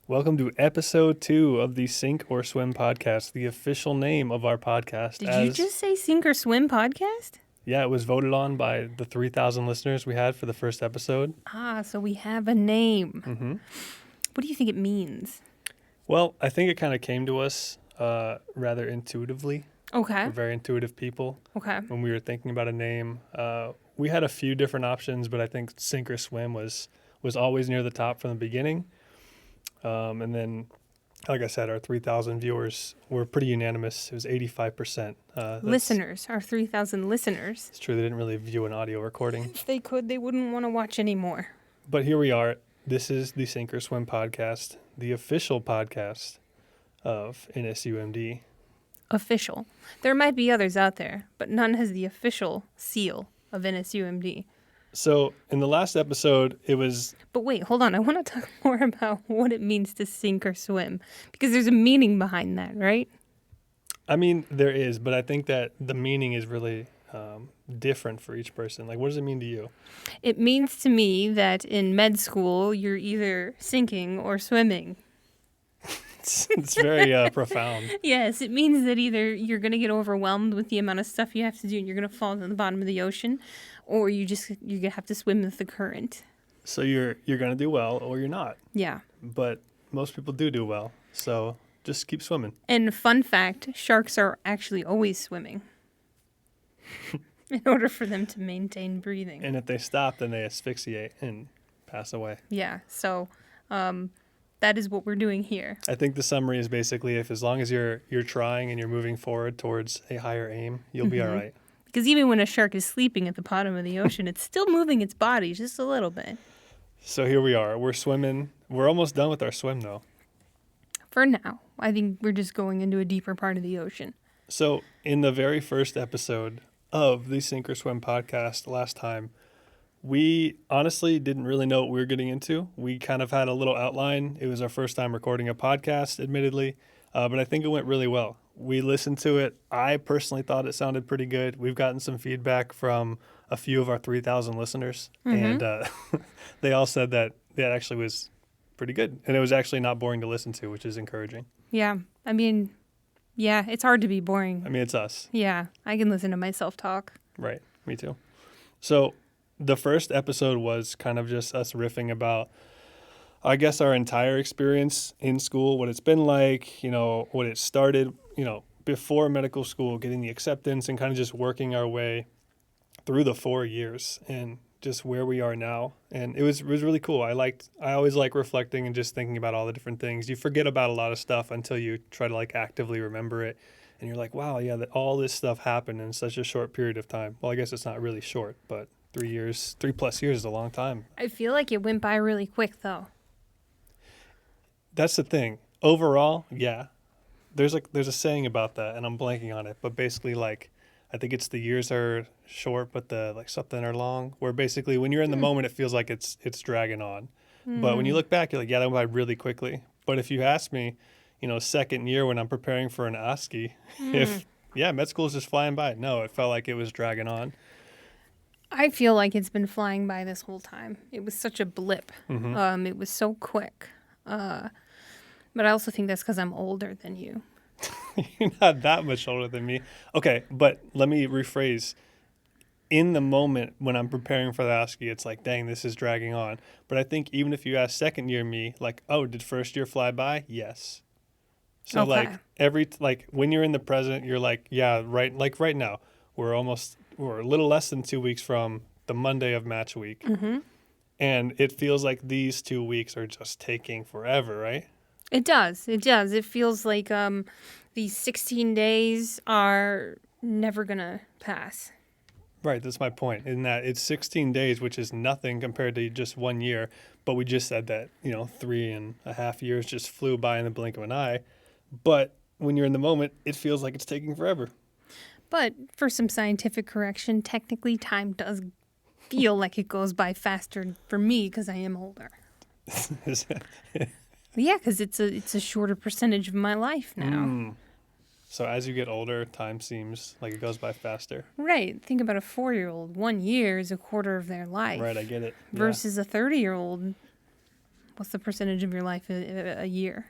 Welcome to episode 2 of the Sink or Swim podcast, the official name of our podcast. Did you just say Sink or Swim podcast? Yeah, it was voted on by the 3,000 listeners we had for the first episode. So we have a name. Mm-hmm. What do you think it means? Well, I think it kind of came to us rather intuitively. Okay. We're very intuitive people. Okay. When we were thinking about a name, we had a few different options, but I think Sink or Swim was always near the top from the beginning. And then, like I said, our 3,000 viewers were pretty unanimous. It was 85%. Listeners, our 3,000 listeners. It's true, they didn't really view an audio recording. If they could, they wouldn't want to watch anymore. But here we are. This is the Sink or Swim podcast, the official podcast of NSU MD. Official. There might be others out there, but none has the official seal of NSU MD. So in the last episode, it was... But wait, hold on. I want to talk more about what it means to sink or swim, because there's a meaning behind that, right? I mean, there is, but I think that the meaning is really different for each person. Like, what does it mean to you? It means to me that in med school, you're either sinking or swimming. It's very profound. Yes, it means that either you're going to get overwhelmed with the amount of stuff you have to do and you're going to fall to the bottom of the ocean, or you're going to have to swim with the current. So you're going to do well or you're not. Yeah. But most people do well. So just keep swimming. And fun fact, sharks are actually always swimming in order for them to maintain breathing. And if they stop, then they asphyxiate and pass away. Yeah, so that is what we're doing here. I think the summary is basically as long as you're trying and you're moving forward towards a higher aim, you'll be all right. Because even when a shark is sleeping at the bottom of the ocean, it's still moving its body just a little bit. So here we are. We're swimming. We're almost done with our swim, though. For now. I think we're just going into a deeper part of the ocean. So in the very first episode of the Sink or Swim podcast last time, we honestly didn't really know what we were getting into. We kind of had a little outline. It was our first time recording a podcast, admittedly, but I think it went really well. We listened to it. I personally thought it sounded pretty good. We've gotten some feedback from a few of our 3,000 listeners, and they all said that actually was pretty good. And it was actually not boring to listen to, which is encouraging. Yeah. I mean, yeah, it's hard to be boring. I mean, it's us. Yeah. I can listen to myself talk. Right. Me too. So the first episode was kind of just us riffing about, I guess, our entire experience in school, what it's been like, what it started, before medical school, getting the acceptance and kind of just working our way through the 4 years and just where we are now. And it was really cool. I always like reflecting and just thinking about all the different things. You forget about a lot of stuff until you try to actively remember it. And you're like, wow, yeah, all this stuff happened in such a short period of time. Well, I guess it's not really short, but 3 years, 3+ years is a long time. I feel like it went by really quick, though. That's the thing. Overall, yeah. There's a saying about that, and I'm blanking on it. But basically, I think it's the years are short, but the something are long. Where basically, when you're in the moment, it feels like it's dragging on. But when you look back, you're like, yeah, that went by really quickly. But if you ask me, second year when I'm preparing for an OSCE, med school is just flying by. No, it felt like it was dragging on. I feel like it's been flying by this whole time. It was such a blip. It was so quick. But I also think that's because I'm older than you. You're not that much older than me. Okay, but let me rephrase. In the moment when I'm preparing for the OSCE, it's like, dang, this is dragging on. But I think even if you ask second year me, did first year fly by? Yes. So okay. When you're in the present, you're like, yeah, right. Like right now, we're a little less than 2 weeks from the Monday of match week. And it feels like these 2 weeks are just taking forever, right? It does. It feels like these 16 days are never going to pass. Right, that's my point, in that it's 16 days, which is nothing compared to just 1 year. But we just said that, 3.5 years just flew by in the blink of an eye. But when you're in the moment, it feels like it's taking forever. But for some scientific correction, technically time does feel like it goes by faster for me because I am older. Yeah, because it's a shorter percentage of my life now. So as you get older, time seems like it goes by faster. Right. Think about a 4-year-old. 1 year is a quarter of their life. Right, I get it. Versus a 30-year-old, What's the percentage of your life a year?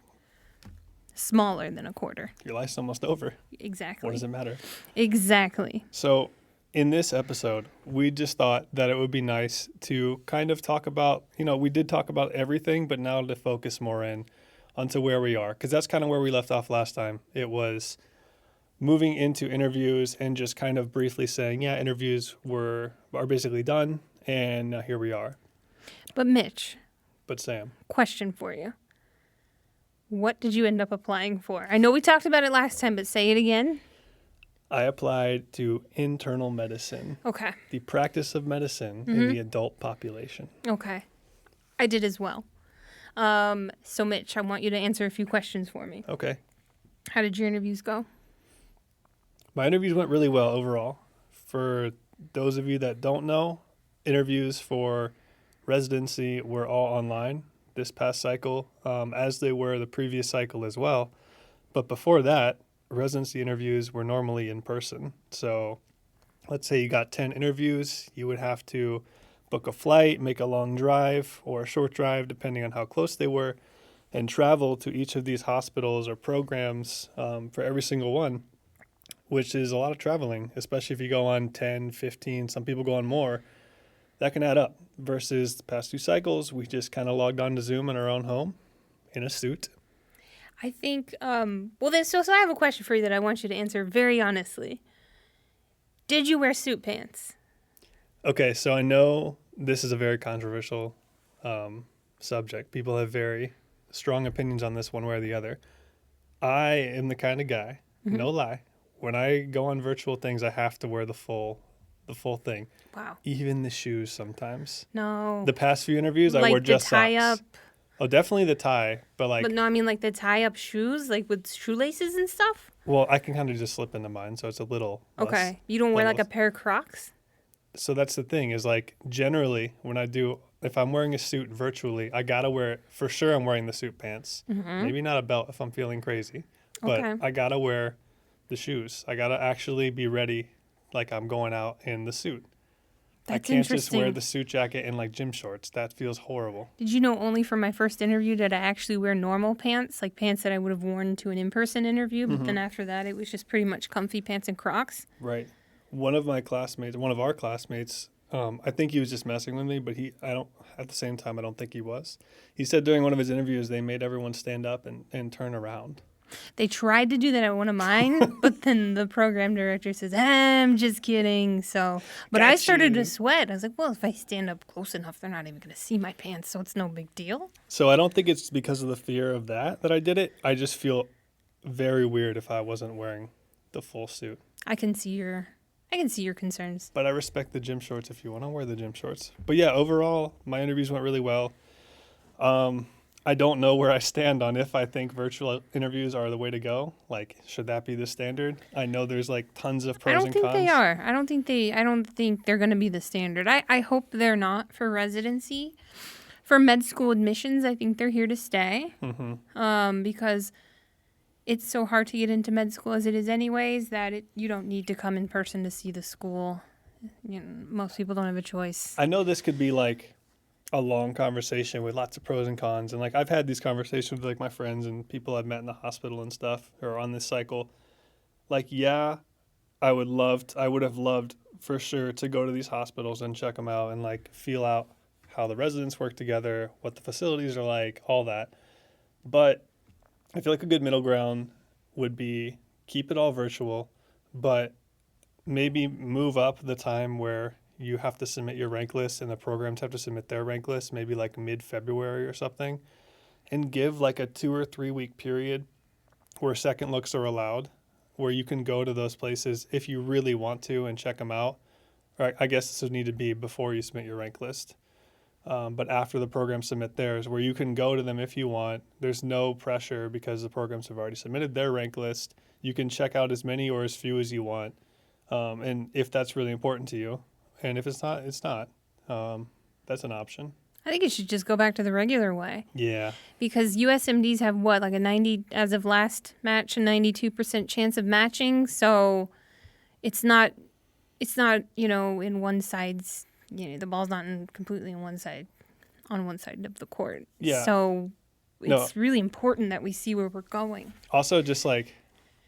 Smaller than a quarter. Your life's almost over. Exactly. What does it matter? Exactly. So in this episode, we just thought that it would be nice to kind of talk about, we did talk about everything, but now to focus more in onto where we are, because that's kind of where we left off last time. It was moving into interviews and just kind of briefly saying, yeah, interviews are basically done, and now here we are. But Mitch. But Sam. Question for you. What did you end up applying for? I know we talked about it last time, but say it again. I applied to internal medicine. Okay. The practice of medicine in the adult population. Okay. I did as well. So Mitch, I want you to answer a few questions for me. Okay. How did your interviews go? My interviews went really well overall. For those of you that don't know, interviews for residency were all online this past cycle, as they were the previous cycle as well. But before that, residency interviews were normally in person. So let's say you got 10 interviews, you would have to book a flight, make a long drive or a short drive, depending on how close they were, and travel to each of these hospitals or programs for every single one, which is a lot of traveling, especially if you go on 10, 15, some people go on more. That can add up. Versus the past two cycles, we just kind of logged on to Zoom in our own home in a suit. I think, so I have a question for you that I want you to answer very honestly. Did you wear suit pants? Okay, so I know this is a very controversial subject. People have very strong opinions on this one way or the other. I am the kind of guy, no lie, when I go on virtual things, I have to wear the full thing. Wow. Even the shoes sometimes. No. The past few interviews, I wore just the tie socks. up. Oh, definitely the tie, but no, I mean like the tie up shoes, like with shoelaces and stuff. Well, I can kind of just slip into mine, so it's a little Okay. less, You don't wear less. like a pair of Crocs? So that's the thing is like generally if I'm wearing a suit virtually, I gotta wear, for sure I'm wearing the suit pants. Maybe not a belt if I'm feeling crazy, but Okay. I gotta wear the shoes. I gotta actually be ready like I'm going out in the suit. That's I can't just wear interesting. the suit jacket and like gym shorts. That feels horrible. Did you know only for my first interview did I actually wear normal pants, like pants that I would have worn to an in-person interview, but then after that it was just pretty much comfy pants and Crocs? Right. One of our classmates, I think he was just messing with me, but at the same time, I don't think he was. He said during one of his interviews, they made everyone stand up and turn around. They tried to do that at one of mine, but then the program director says, I'm just kidding. But I started to sweat. I was like, well, if I stand up close enough, they're not even going to see my pants, so it's no big deal. So I don't think it's because of the fear of that I did it. I just feel very weird if I wasn't wearing the full suit. I can see your concerns. But I respect the gym shorts if you want to wear the gym shorts. But yeah, overall, my interviews went really well. I don't know where I stand on if I think virtual interviews are the way to go. Like, should that be the standard? I know there's like tons of pros and cons. I don't think they are. I don't think they're going to be the standard. I hope they're not for residency. For med school admissions, I think they're here to stay. Because it's so hard to get into med school as it is anyways that you don't need to come in person to see the school. Most people don't have a choice. I know this could be like a long conversation with lots of pros and cons, and like I've had these conversations with like my friends and people I've met in the hospital and stuff or on this cycle. Like, yeah, I would have loved for sure to go to these hospitals and check them out and like feel out how the residents work together, what the facilities are like, all that. But I feel like a good middle ground would be keep it all virtual, but maybe move up the time where you have to submit your rank list and the programs have to submit their rank list, maybe like mid-February or something, and give like a 2 or 3 week period where second looks are allowed, where you can go to those places if you really want to and check them out. Or I guess this would need to be before you submit your rank list. But after the programs submit theirs, where you can go to them if you want. There's no pressure because the programs have already submitted their rank list. You can check out as many or as few as you want. And if that's really important to you. And if it's not, it's not. That's an option. I think it should just go back to the regular way. Yeah. Because USMDs have like a 90, as of last match, a 92% chance of matching. So it's not, in one side's, the ball's not completely in one side on one side of the court. Yeah. So No. it's really important that we see where we're going. Also, just like,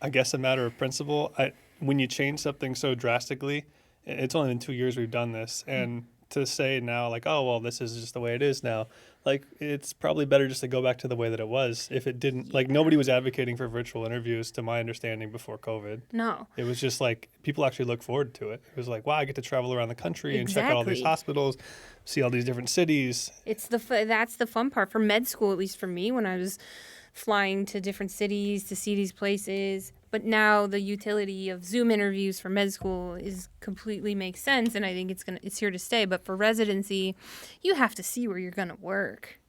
I guess a matter of principle, when you change something so drastically, it's only been 2 years we've done this, and to say now, like, oh, well, this is just the way it is now, like, it's probably better just to go back to the way that it was. If it didn't, like, nobody was advocating for virtual interviews, to my understanding, before COVID. No. It was just like, people actually look forward to it. It was like, wow, I get to travel around the country and check out all these hospitals, see all these different cities. It's that's the fun part for med school, at least for me, when I was flying to different cities to see these places. But now the utility of Zoom interviews for med school is completely makes sense, and I think it's here to stay. But for residency, you have to see where you're gonna work.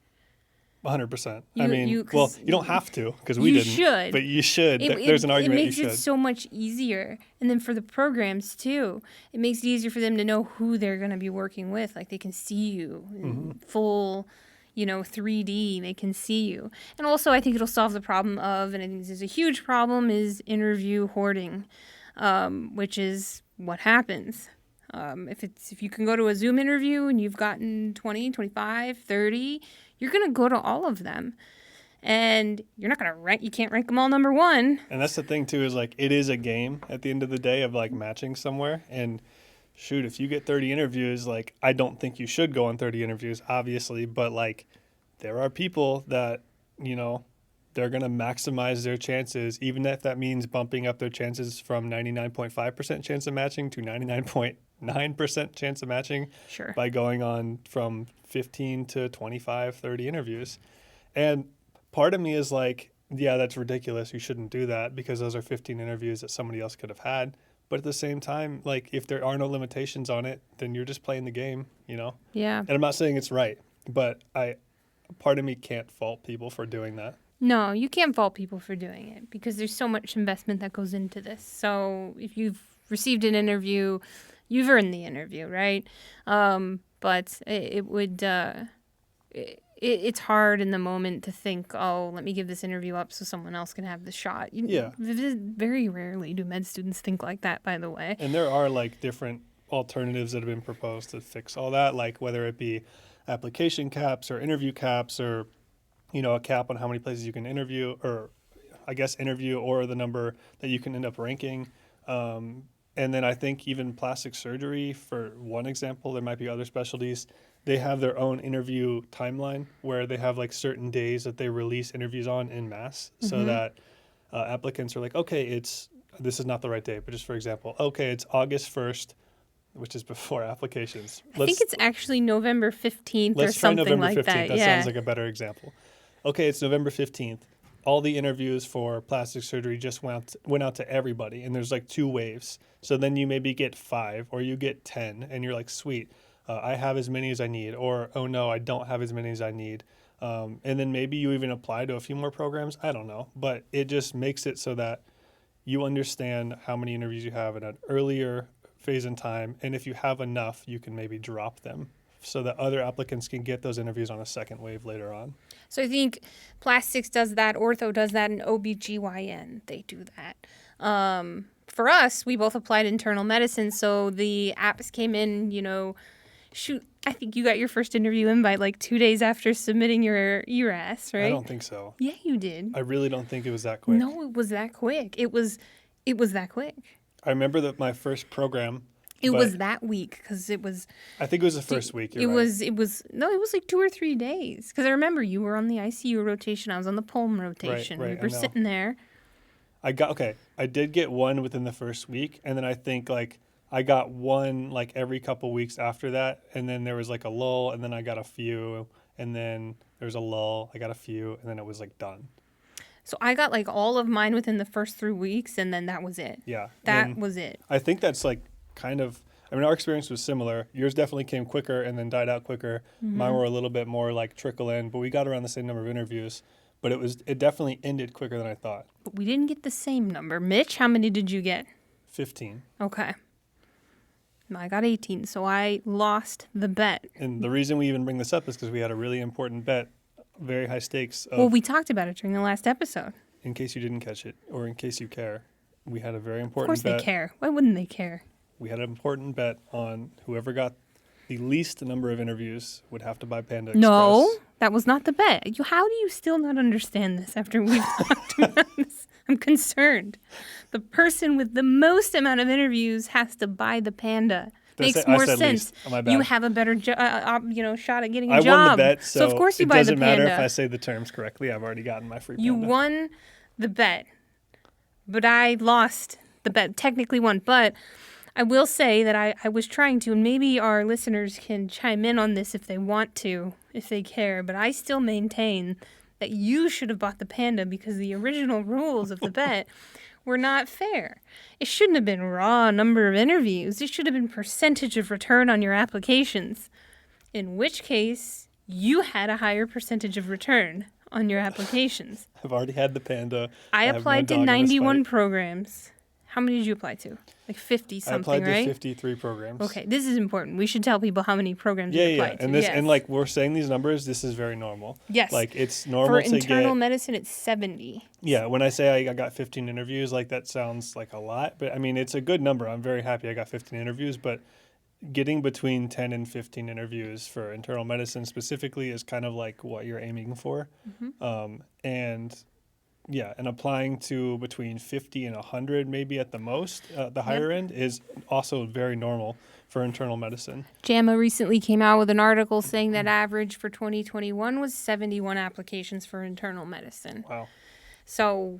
100%. You don't have to, because we didn't. You should. But you should. There's an argument you should. It makes it so much easier. And then for the programs, too, it makes it easier for them to know who they're going to be working with. Like, they can see you in full, 3D. They can see you. And also, I think it'll solve the problem of, and I think this is a huge problem, is interview hoarding, which is what happens. If you can go to a Zoom interview and you've gotten 20, 25, 30, you're going to go to all of them. And you're not going to rank, you can't rank them all number one. And that's the thing, too, is like, it is a game at the end of the day of like matching somewhere. And shoot, if you get 30 interviews, like, I don't think you should go on 30 interviews, obviously. But like, there are people that, they're going to maximize their chances, even if that means bumping up their chances from 99.5% chance of matching to 99.9% chance of matching by going on from 15 to 25, 30 interviews. And part of me is like, yeah, that's ridiculous. You shouldn't do that, because those are 15 interviews that somebody else could have had. But at the same time, like, if there are no limitations on it, then you're just playing the game, Yeah. And I'm not saying it's right, but part of me can't fault people for doing that. No, you can't fault people for doing it, because there's so much investment that goes into this. So if you've received an interview, you've earned the interview, right? But it's hard in the moment to think, oh, let me give this interview up so someone else can have the shot. Very rarely do med students think like that, by the way. And there are like different alternatives that have been proposed to fix all that, like whether it be application caps or interview caps, or a cap on how many places you can interview, or the number that you can end up ranking. And then I think even plastic surgery, for one example, there might be other specialties, they have their own interview timeline where they have like certain days that they release interviews on en masse, so that applicants are like, okay, this is not the right date, but just for example, okay, it's August 1st, which is before applications. I think it's actually November 15th or something like that. Let's try November 15th. That sounds like a better example. Okay, it's November 15th. All the interviews for plastic surgery just went out to everybody, and there's like 2 waves. So then you maybe get 5 or you get 10, and you're like, sweet, I have as many as I need, or oh no, I don't have as many as I need. And then maybe you even apply to a few more programs. I don't know, but it just makes it so that you understand how many interviews you have at an earlier phase in time, and if you have enough, you can maybe drop them so that other applicants can get those interviews on a second wave later on. So I think plastics does that, ortho does that, and OBGYN, they do that. For us, we both applied internal medicine, so the apps came in, I think you got your first interview invite like 2 days after submitting your ERAS, right? I don't think so. Yeah, you did. I really don't think it was that quick. No, it was that quick. It was that quick. I remember that my first program. It was that week, because it was. I think it was the first week. It was like 2 or 3 days, because I remember you were on the ICU rotation. I was on the Pulm rotation. Right, we were sitting there. I did get one within the first week, and then I think like I got one like every couple weeks after that, and then there was like a lull, and then I got a few, and then there was a lull, I got a few, and then it was like done. So I got like all of mine within the first 3 weeks, and then that was it. Yeah. That was it. I think that's like kind of, our experience was similar. Yours definitely came quicker and then died out quicker. Mine were a little bit more like trickle in, but we got around the same number of interviews. But it definitely ended quicker than I thought. But we didn't get the same number. Mitch, how many did you get? 15. Okay. I got 18, so I lost the bet. And the reason we even bring this up is because we had a really important bet, very high stakes. Well, we talked about it during the last episode. In case you didn't catch it, or in case you care, we had a very important bet. Of course they care. Why wouldn't they care? We had an important bet on whoever got the least number of interviews would have to buy Panda No, Express. that was not the bet. How do you still not understand this after we've talked about this? I'm concerned. The person with the most amount of interviews has to buy the Panda. Makes more sense. Least. Oh, my bad. You have a better shot at getting a I job. won the bet, so of course you it buy the doesn't Panda. matter if I say the terms correctly. I've already gotten my free Panda. You won the bet, but I lost the bet. Technically won, but I will say that I was trying to, and maybe our listeners can chime in on this if they want to, if they care, but I still maintain that you should have bought the Panda because the original rules of the bet were not fair. It shouldn't have been raw number of interviews. It should have been percentage of return on your applications, in which case you had a higher percentage of return on your applications. I've already had the Panda. I applied to 91 programs. How many did you apply to? Like 50 something, right? I applied to 53 programs. Okay, this is important. We should tell people how many programs you applied to. And and like we're saying these numbers, this is very normal. Yes. Like it's normal to get. For internal medicine, it's 70. Yeah, when I say I got 15 interviews, like that sounds like a lot, but I mean it's a good number. I'm very happy I got 15 interviews, but getting between 10 and 15 interviews for internal medicine specifically is kind of like what you're aiming for. Mm-hmm. And applying to between 50 and 100 maybe at the most, the higher end, is also very normal for internal medicine. JAMA recently came out with an article saying that average for 2021 was 71 applications for internal medicine. Wow. So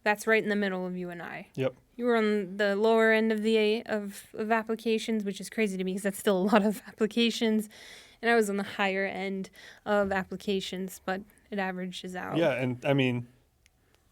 that's right in the middle of you and I. Yep. You were on the lower end of the of applications, which is crazy to me because that's still a lot of applications. And I was on the higher end of applications, but it averages out. Yeah, and I mean,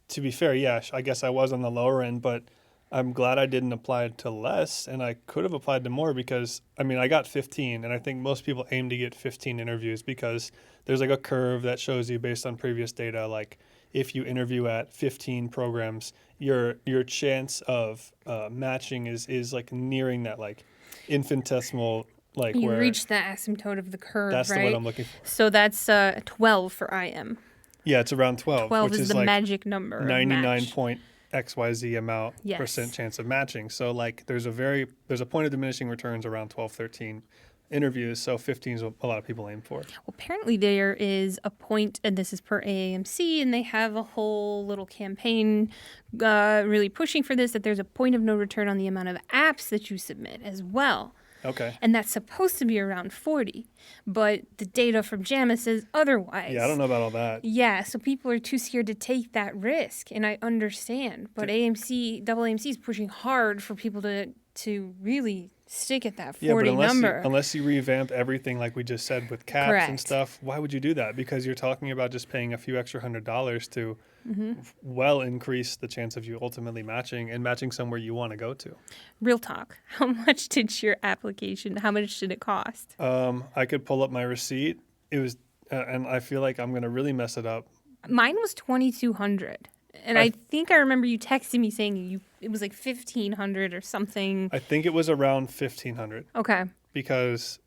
to be fair, yeah, I guess I was on the lower end, but I'm glad I didn't apply to less, and I could have applied to more because, I mean, I got 15, and I think most people aim to get 15 interviews because there's like a curve that shows you based on previous data, like if you interview at 15 programs, your chance of matching is like nearing that like infinitesimal, like you where reach the asymptote of the curve, that's right? the one I'm looking for. So that's 12 for IM. Yeah, it's around 12. 12 which is the like magic number. 99 point XYZ amount Yes. percent chance of matching. So like there's a point of diminishing returns around 12, 13 interviews. So 15 is what a lot of people aim for. Well, apparently there is a point, and this is per AAMC, and they have a whole little campaign really pushing for this, that there's a point of no return on the amount of apps that you submit as well. Okay. And that's supposed to be around 40. But the data from JAMA says otherwise. Yeah, I don't know about all that. Yeah, so people are too scared to take that risk, and I understand. But AAMC is pushing hard for people to really stick at that 40 number. Unless you revamp everything like we just said with caps Correct. and stuff, why would you do that? Because you're talking about just paying a few extra $100 to well increase the chance of you ultimately matching and matching somewhere you want to go to. Real talk. How much did your application, how much did it cost? I could pull up my receipt. It was, and I feel like I'm going to really mess it up. Mine was $2,200. And I think I remember you texting me saying it was like $1,500 or something. I think it was around $1,500. Okay. Because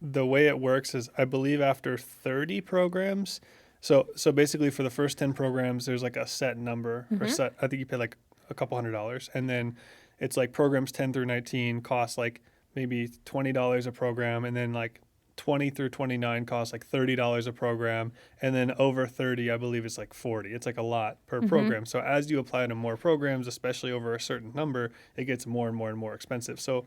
the way it works is I believe after 30 programs, so basically for the first 10 programs, there's like a set number or set. I think you pay like a couple $100, and then it's like programs 10 through 19 cost like maybe $20 a program, and then like 20 through 29 costs like $30 a program, and then over 30 I believe it's like 40. It's like a lot per program. So as you apply to more programs, especially over a certain number, it gets more and more and more expensive. So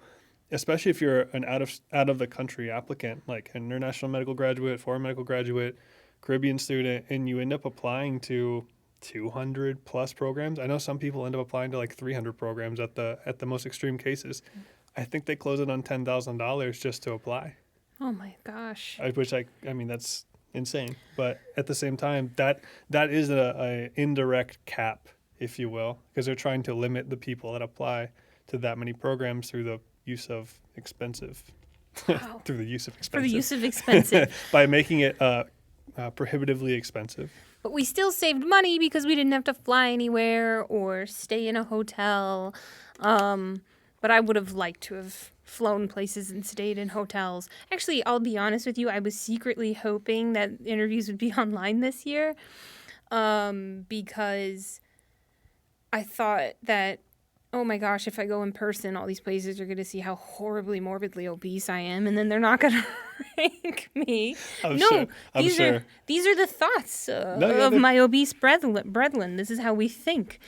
especially if you're an out of the country applicant, like an international medical graduate, foreign medical graduate, Caribbean student, and you end up applying to 200 plus programs. I know some people end up applying to like 300 programs at the most extreme cases. I think they close it on $10,000 just to apply. Oh my gosh. Which I mean that's insane. But at the same time, that is a indirect cap, if you will, because they're trying to limit the people that apply to that many programs through the use of expensive. Wow. Through the use of expensive. For the use of expensive. By making it prohibitively expensive. But we still saved money because we didn't have to fly anywhere or stay in a hotel. But I would have liked to have flown places and stayed in hotels. Actually, I'll be honest with you, I was secretly hoping that interviews would be online this year because I thought that oh my gosh, if I go in person, all these places are going to see how horribly morbidly obese I am, and then they're not going to rank me. I'm No, sure. I'm these sure. are these are the thoughts No, yeah, of my obese brethren. This is how we think.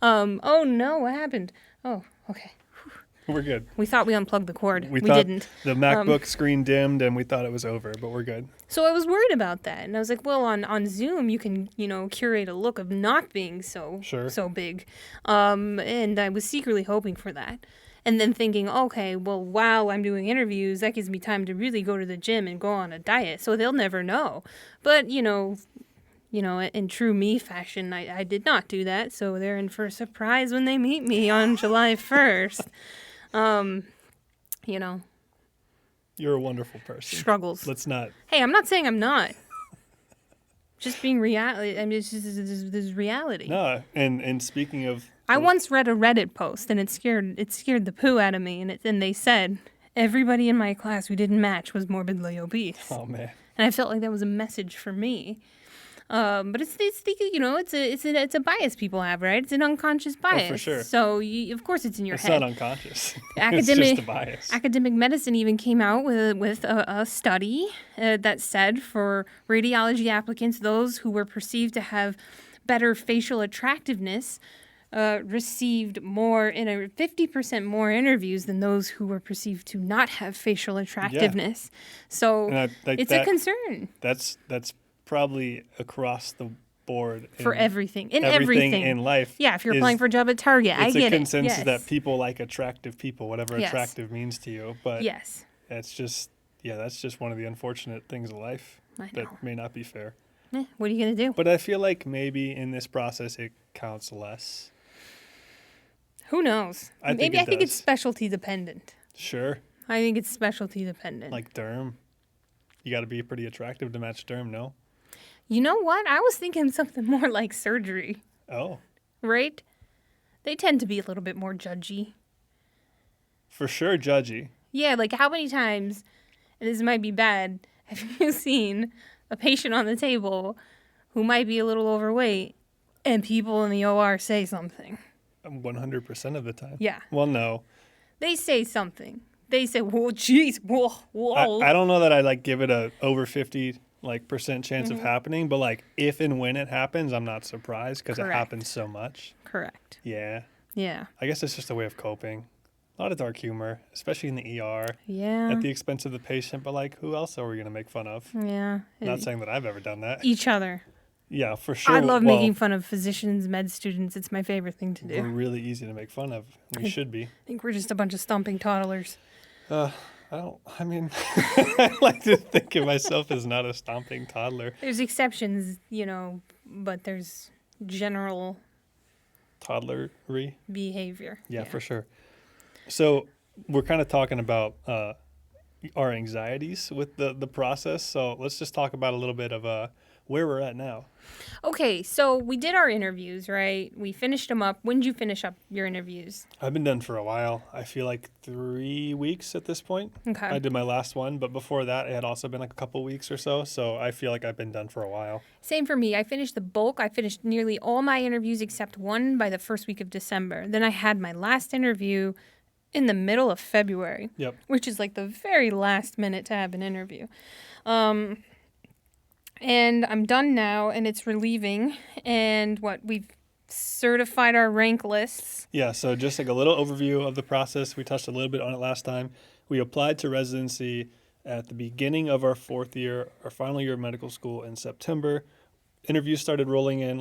Oh no, what happened? Oh, okay. We're good. We thought we unplugged the cord. We thought didn't. the MacBook screen dimmed and we thought it was over, but we're good. So I was worried about that, and I was like, well, on Zoom you can curate a look of not being so big, and I was secretly hoping for that, and then thinking, okay, well, while I'm doing interviews, that gives me time to really go to the gym and go on a diet, so they'll never know. But in true me fashion, I did not do that, so they're in for a surprise when they meet me on July 1st. You're a wonderful person. Struggles. Let's not. Hey, I'm not saying I'm not. Just being reality. I mean, this is reality. No, and speaking of, I once read a Reddit post, and it scared the poo out of me. And they said everybody in my class who didn't match was morbidly obese. oh man, And I felt like that was a message for me. But it's a bias people have, right? It's an unconscious bias. Oh, for sure. So of course it's in your it's head. not unconscious. Academic, it's just a bias. Academic medicine even came out with a study that said for radiology applicants, those who were perceived to have better facial attractiveness received 50% more interviews than those who were perceived to not have facial attractiveness. Yeah. So it's a concern. That's probably across the board for everything in life. Yeah, if you're applying for a job at Target, I get it. It's a consensus that people like attractive people, whatever attractive means to you. But yes, that's just one of the unfortunate things of life that may not be fair. What are you gonna do? But I feel like maybe in this process it counts less. Who knows? I think it's specialty dependent. Sure. I think it's specialty dependent. Like derm. You got to be pretty attractive to match derm, no? You know what? I was thinking something more like surgery. Oh. Right? They tend to be a little bit more judgy. For sure, judgy. Yeah, like how many times, and this might be bad, have you seen a patient on the table who might be a little overweight and people in the OR say something? 100% of the time. Yeah. Well, no. They say something. They say, "Whoa, geez, whoa." I don't know that I give it a over 50% chance of happening, but if and when it happens, I'm not surprised because it happens so much. Correct. Yeah. Yeah. I guess it's just a way of coping. A lot of dark humor, especially in the ER. Yeah. At the expense of the patient, but who else are we gonna make fun of? Yeah. Not saying that I've ever done that. Each other. Yeah, for sure. I love making fun of physicians, med students. It's my favorite thing to do. We're really easy to make fun of. We should be. I think we're just a bunch of stomping toddlers. I like to think of myself as not a stomping toddler. There's exceptions, but there's general toddlery behavior. Yeah, for sure. So we're kind of talking about our anxieties with the process. So let's just talk about a little bit of where we're at now. Okay, so we did our interviews, right? We finished them up. When did you finish up your interviews? I've been done for a while. I feel like 3 weeks at this point. Okay. I did my last one, but before that, it had also been a couple weeks or so. So I feel like I've been done for a while. Same for me. I finished the bulk. I finished nearly all my interviews except one by the first week of December. Then I had my last interview in the middle of February. Yep. Which is the very last minute to have an interview. And I'm done now, and it's relieving. And we've certified our rank lists. Yeah, so just a little overview of the process. We touched a little bit on it last time. We applied to residency at the beginning of our fourth year, our final year of medical school in September. Interviews started rolling in,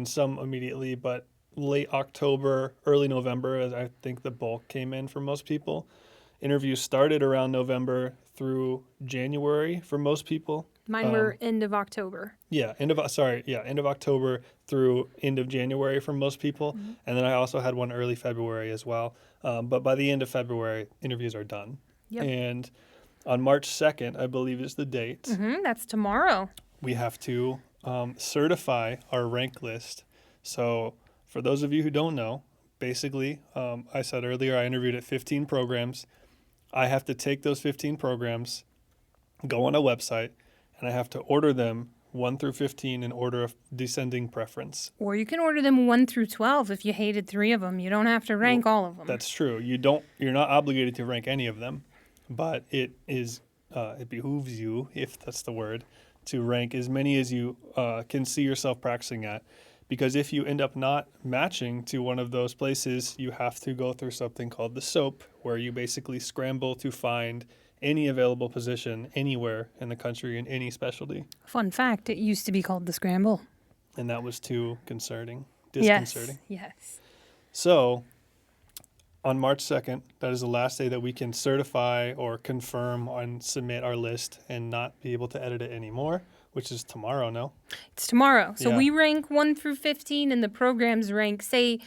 some immediately, but late October, early November, as I think the bulk came in for most people. Interviews started around November through January for most people. Mine were end of October. Yeah, end of October through end of January for most people. Mm-hmm. And then I also had one early February as well. But by the end of February, interviews are done. Yep. And on March 2nd, I believe is the date. Mm-hmm, that's tomorrow. We have to certify our rank list. So for those of you who don't know, basically, I said earlier I interviewed at 15 programs. I have to take those 15 programs, go on a website, and I have to order them 1 through 15 in order of descending preference. Or you can order them 1 through 12 if you hated 3 of them. You don't have to rank all of them. That's true. You're not obligated to rank any of them, but it behooves you, if that's the word, to rank as many as you can see yourself practicing at. Because if you end up not matching to one of those places, you have to go through something called the SOAP, where you basically scramble to find any available position anywhere in the country in any specialty. Fun fact, it used to be called the Scramble. And that was too disconcerting. Yes. So on March 2nd, that is the last day that we can certify or confirm and submit our list and not be able to edit it anymore, which is tomorrow, no? It's tomorrow. So Yeah. we rank 1 through 15 and the programs rank, say,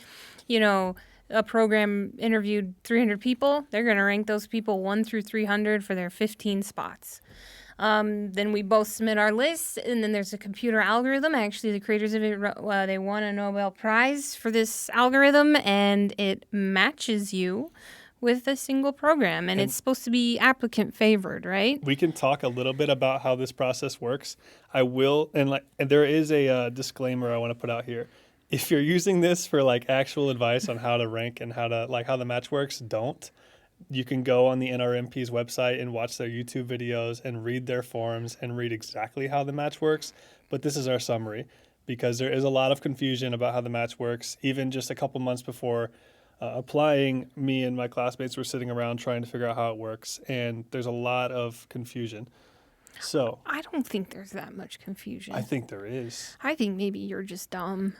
a program interviewed 300 people. They're going to rank those people 1 through 300 for their 15 spots. Then we both submit our lists, and then there's a computer algorithm. Actually, the creators of it, they won a Nobel Prize for this algorithm, and it matches you with a single program. And it's supposed to be applicant favored, right? We can talk a little bit about how this process works. I will, and there is a disclaimer I want to put out here. If you're using this for actual advice on how to rank and how the match works, don't. You can go on the NRMP's website and watch their YouTube videos and read their forums and read exactly how the match works. But this is our summary, because there is a lot of confusion about how the match works. Even just a couple months before applying, me and my classmates were sitting around trying to figure out how it works, and there's a lot of confusion. So I don't think there's that much confusion. I think there is. I think maybe you're just dumb.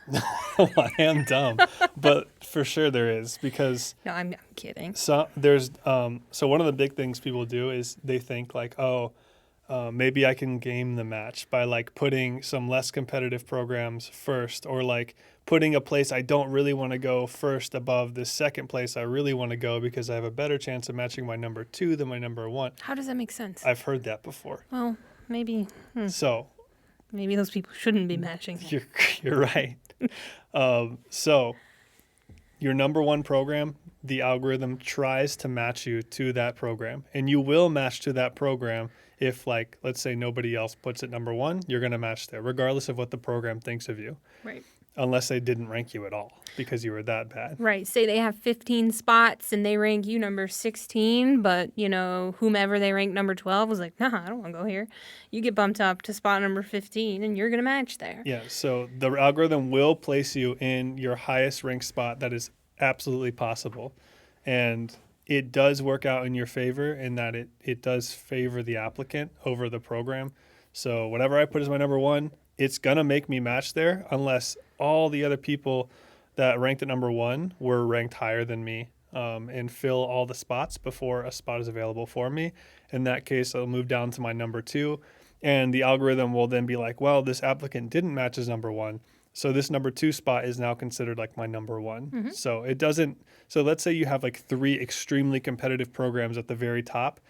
I am dumb, but for sure there is, because No, I'm kidding. so one of the big things people do is they think maybe I can game the match by putting some less competitive programs first, or putting a place I don't really want to go first above the second place I really want to go, because I have a better chance of matching my number 2 than my number 1. How does that make sense? I've heard that before. Well, maybe So those people shouldn't be matching. you're right. So your number 1 program, the algorithm tries to match you to that program, and you will match to that program if, let's say nobody else puts it number 1, you're going to match there, regardless of what the program thinks of you. Right. Unless they didn't rank you at all because you were that bad. Right. Say they have 15 spots and they rank you number 16, but, whomever they rank number 12 was like, nah, I don't want to go here. You get bumped up to spot number 15 and you're going to match there. Yeah, so the algorithm will place you in your highest ranked spot that is absolutely possible. And it does work out in your favor in that it does favor the applicant over the program. So whatever I put as my number 1, it's going to make me match there unless all the other people that ranked at number 1 were ranked higher than me and fill all the spots before a spot is available for me. In that case, I'll move down to my number 2, and the algorithm will then be like, well, this applicant didn't match his number 1. So this number 2 spot is now considered my number 1. Mm-hmm. So it doesn't, so let's say you have 3 extremely competitive programs at the very top.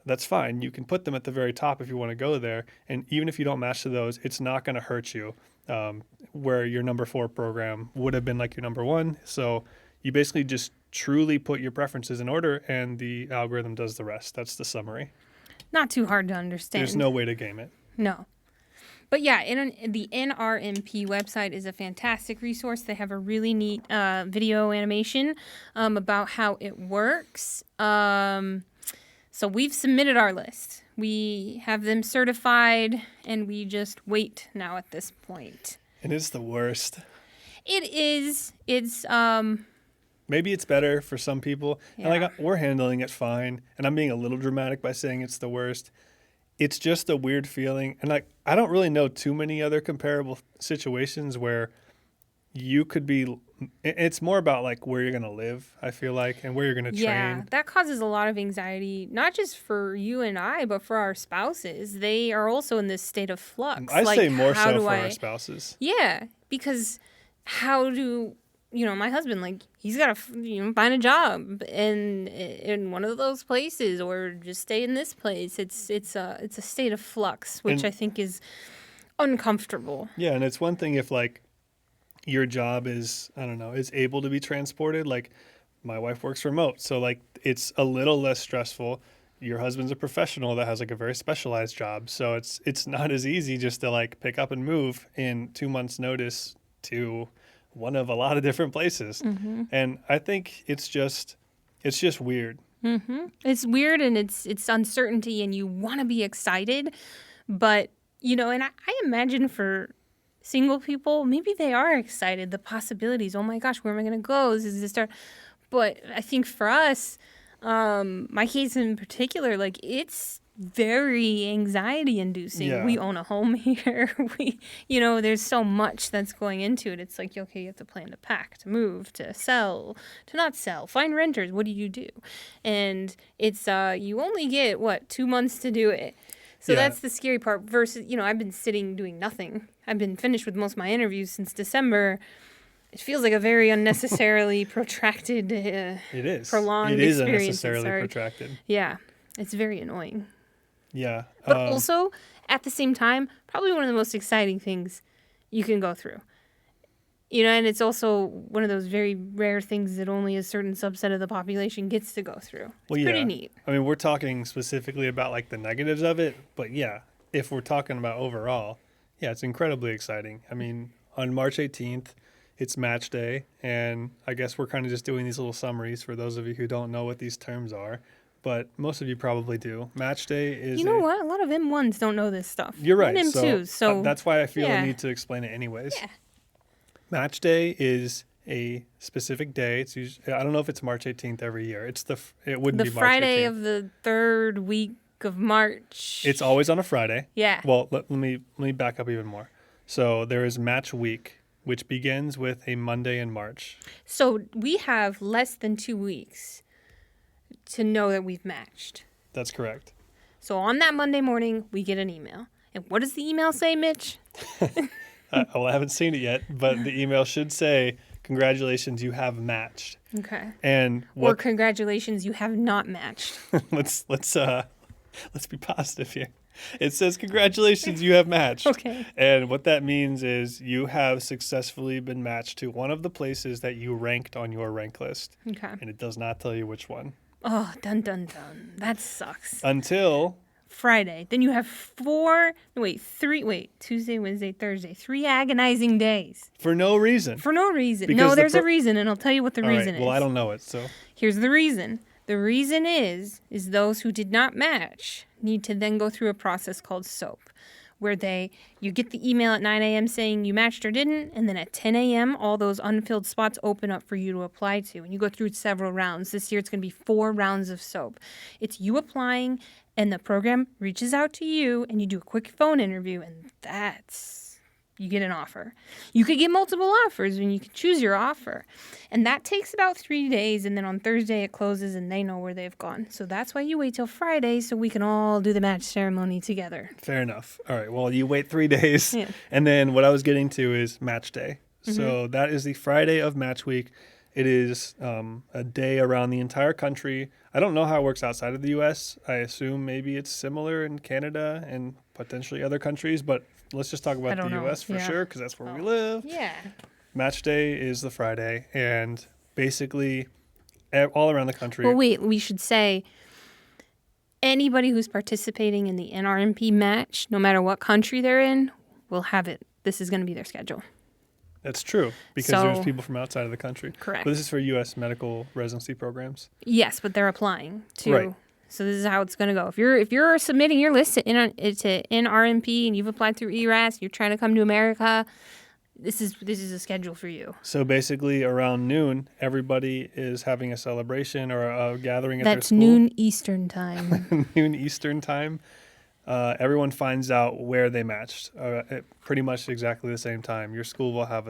That's fine. You can put them at the very top if you want to go there. And even if you don't match to those, it's not going to hurt you, where your number 4 program would have been your number 1. So you basically just truly put your preferences in order, and the algorithm does the rest. That's the summary. Not too hard to understand. There's no way to game it. No. But yeah, the NRMP website is a fantastic resource. They have a really neat video animation about how it works. So we've submitted our list. We have them certified, and we just wait now at this point. And it's the worst. It is. It's Maybe it's better for some people. Yeah. And we're handling it fine. And I'm being a little dramatic by saying it's the worst. It's just a weird feeling. And I don't really know too many other comparable situations where you could be. It's more about where you're going to live, I feel and where you're going to train. Yeah, that causes a lot of anxiety, not just for you and I, but for our spouses. They are also in this state of flux. I say more so for our spouses. Yeah, because how do my husband he's got to find a job in one of those places, or just stay in this place. It's a state of flux, which I think is uncomfortable. Yeah, and it's one thing if your job is, I don't know, is able to be transported. My wife works remote, so it's a little less stressful. your husband's a professional that has like a very specialized job. So it's not as easy just to like pick up and move in 2 months notice to one of a lot of different places. And I think it's just weird. It's weird, and it's uncertainty, and you want to be excited, but and I imagine for single people, maybe they are excited. The possibilities. Oh my gosh, where am I going to go? This is the start. But I think for us, my case in particular, like it's very anxiety inducing. Yeah. We own a home here. There's so much that's going into it. It's like, okay, you have to plan to pack, to move, to sell, to not sell, find renters. What do you do? And it's, you only get 2 months to do it. So that's the scary part versus, I've been sitting doing nothing. I've been finished with most of my interviews since December. It feels like a very unnecessarily protracted, it is. Prolonged it is experience. Unnecessarily protracted. Yeah, it's very annoying. Yeah. But also, at the same time, probably one of the most exciting things you can go through. And it's also one of those very rare things that only a certain subset of the population gets to go through. It's pretty neat. I mean, we're talking specifically about like the negatives of it, but yeah, if we're talking about overall, yeah, it's incredibly exciting. I mean, on March 18th, it's match day, and I guess we're kind of just doing these little summaries for those of you who don't know what these terms are, but most of you probably do. Match day is You know what? A lot of M1s don't know this stuff. You're right. And M2s, so that's why I feel yeah. the need to explain it anyways. Yeah. Match day is a specific day. It's usually, I don't know if it's March 18th every year. It wouldn't be March 18th. The Friday of the third week of March. It's always on a Friday. Yeah. Well, let me back up even more. So there is match week, which begins with a Monday in March. So we have less than 2 weeks to know that we've matched. That's correct. So on that Monday morning, we get an email. And what does the email say, Mitch? Well, I haven't seen it yet, but the email should say, "Congratulations, you have matched." Okay. And or congratulations, you have not matched. let's be positive here. It says, "Congratulations, you have matched." Okay. And what that means is you have successfully been matched to one of the places that you ranked on your rank list. Okay. And it does not tell you which one. Oh, dun dun dun. That sucks. Until Friday. Then you have Tuesday, Wednesday, Thursday. 3 agonizing days. For no reason. For no reason. Because No, there's a reason, and I'll tell you what the reason is. Well, I don't know it, so. Here's the reason. The reason is those who did not match need to then go through a process called SOAP, where you get the email at 9 a.m. saying you matched or didn't, and then at 10 a.m. all those unfilled spots open up for you to apply to, and you go through several rounds. This year it's going to be 4 rounds of SOAP. It's you applying, and the program reaches out to you, and you do a quick phone interview, and you get an offer. You could get multiple offers, and you can choose your offer. And that takes about 3 days, and then on Thursday it closes, and they know where they've gone. So that's why you wait till Friday, so we can all do the match ceremony together. Fair enough. All right, well, you wait 3 days, yeah. And then what I was getting to is match day. Mm-hmm. So that is the Friday of match week. It is a day around the entire country. I don't know how it works outside of the U.S. I assume maybe it's similar in Canada and potentially other countries, but let's just talk about the U.S. for sure, because that's where we live. Yeah. Match day is the Friday, and basically all around the country. Well, wait, we should say anybody who's participating in the NRMP match, no matter what country they're in, will have it. This is going to be their schedule. That's true, because there's people from outside of the country. Correct. But this is for U.S. medical residency programs. Yes, but they're applying too. Right. So this is how it's going to go. If you're submitting your list to NRMP and you've applied through ERAS, you're trying to come to America, this is a schedule for you. So basically, around noon, everybody is having a celebration or a gathering at their school. That's noon Eastern time. Noon Eastern time. Everyone finds out where they matched at pretty much exactly the same time. Your school will have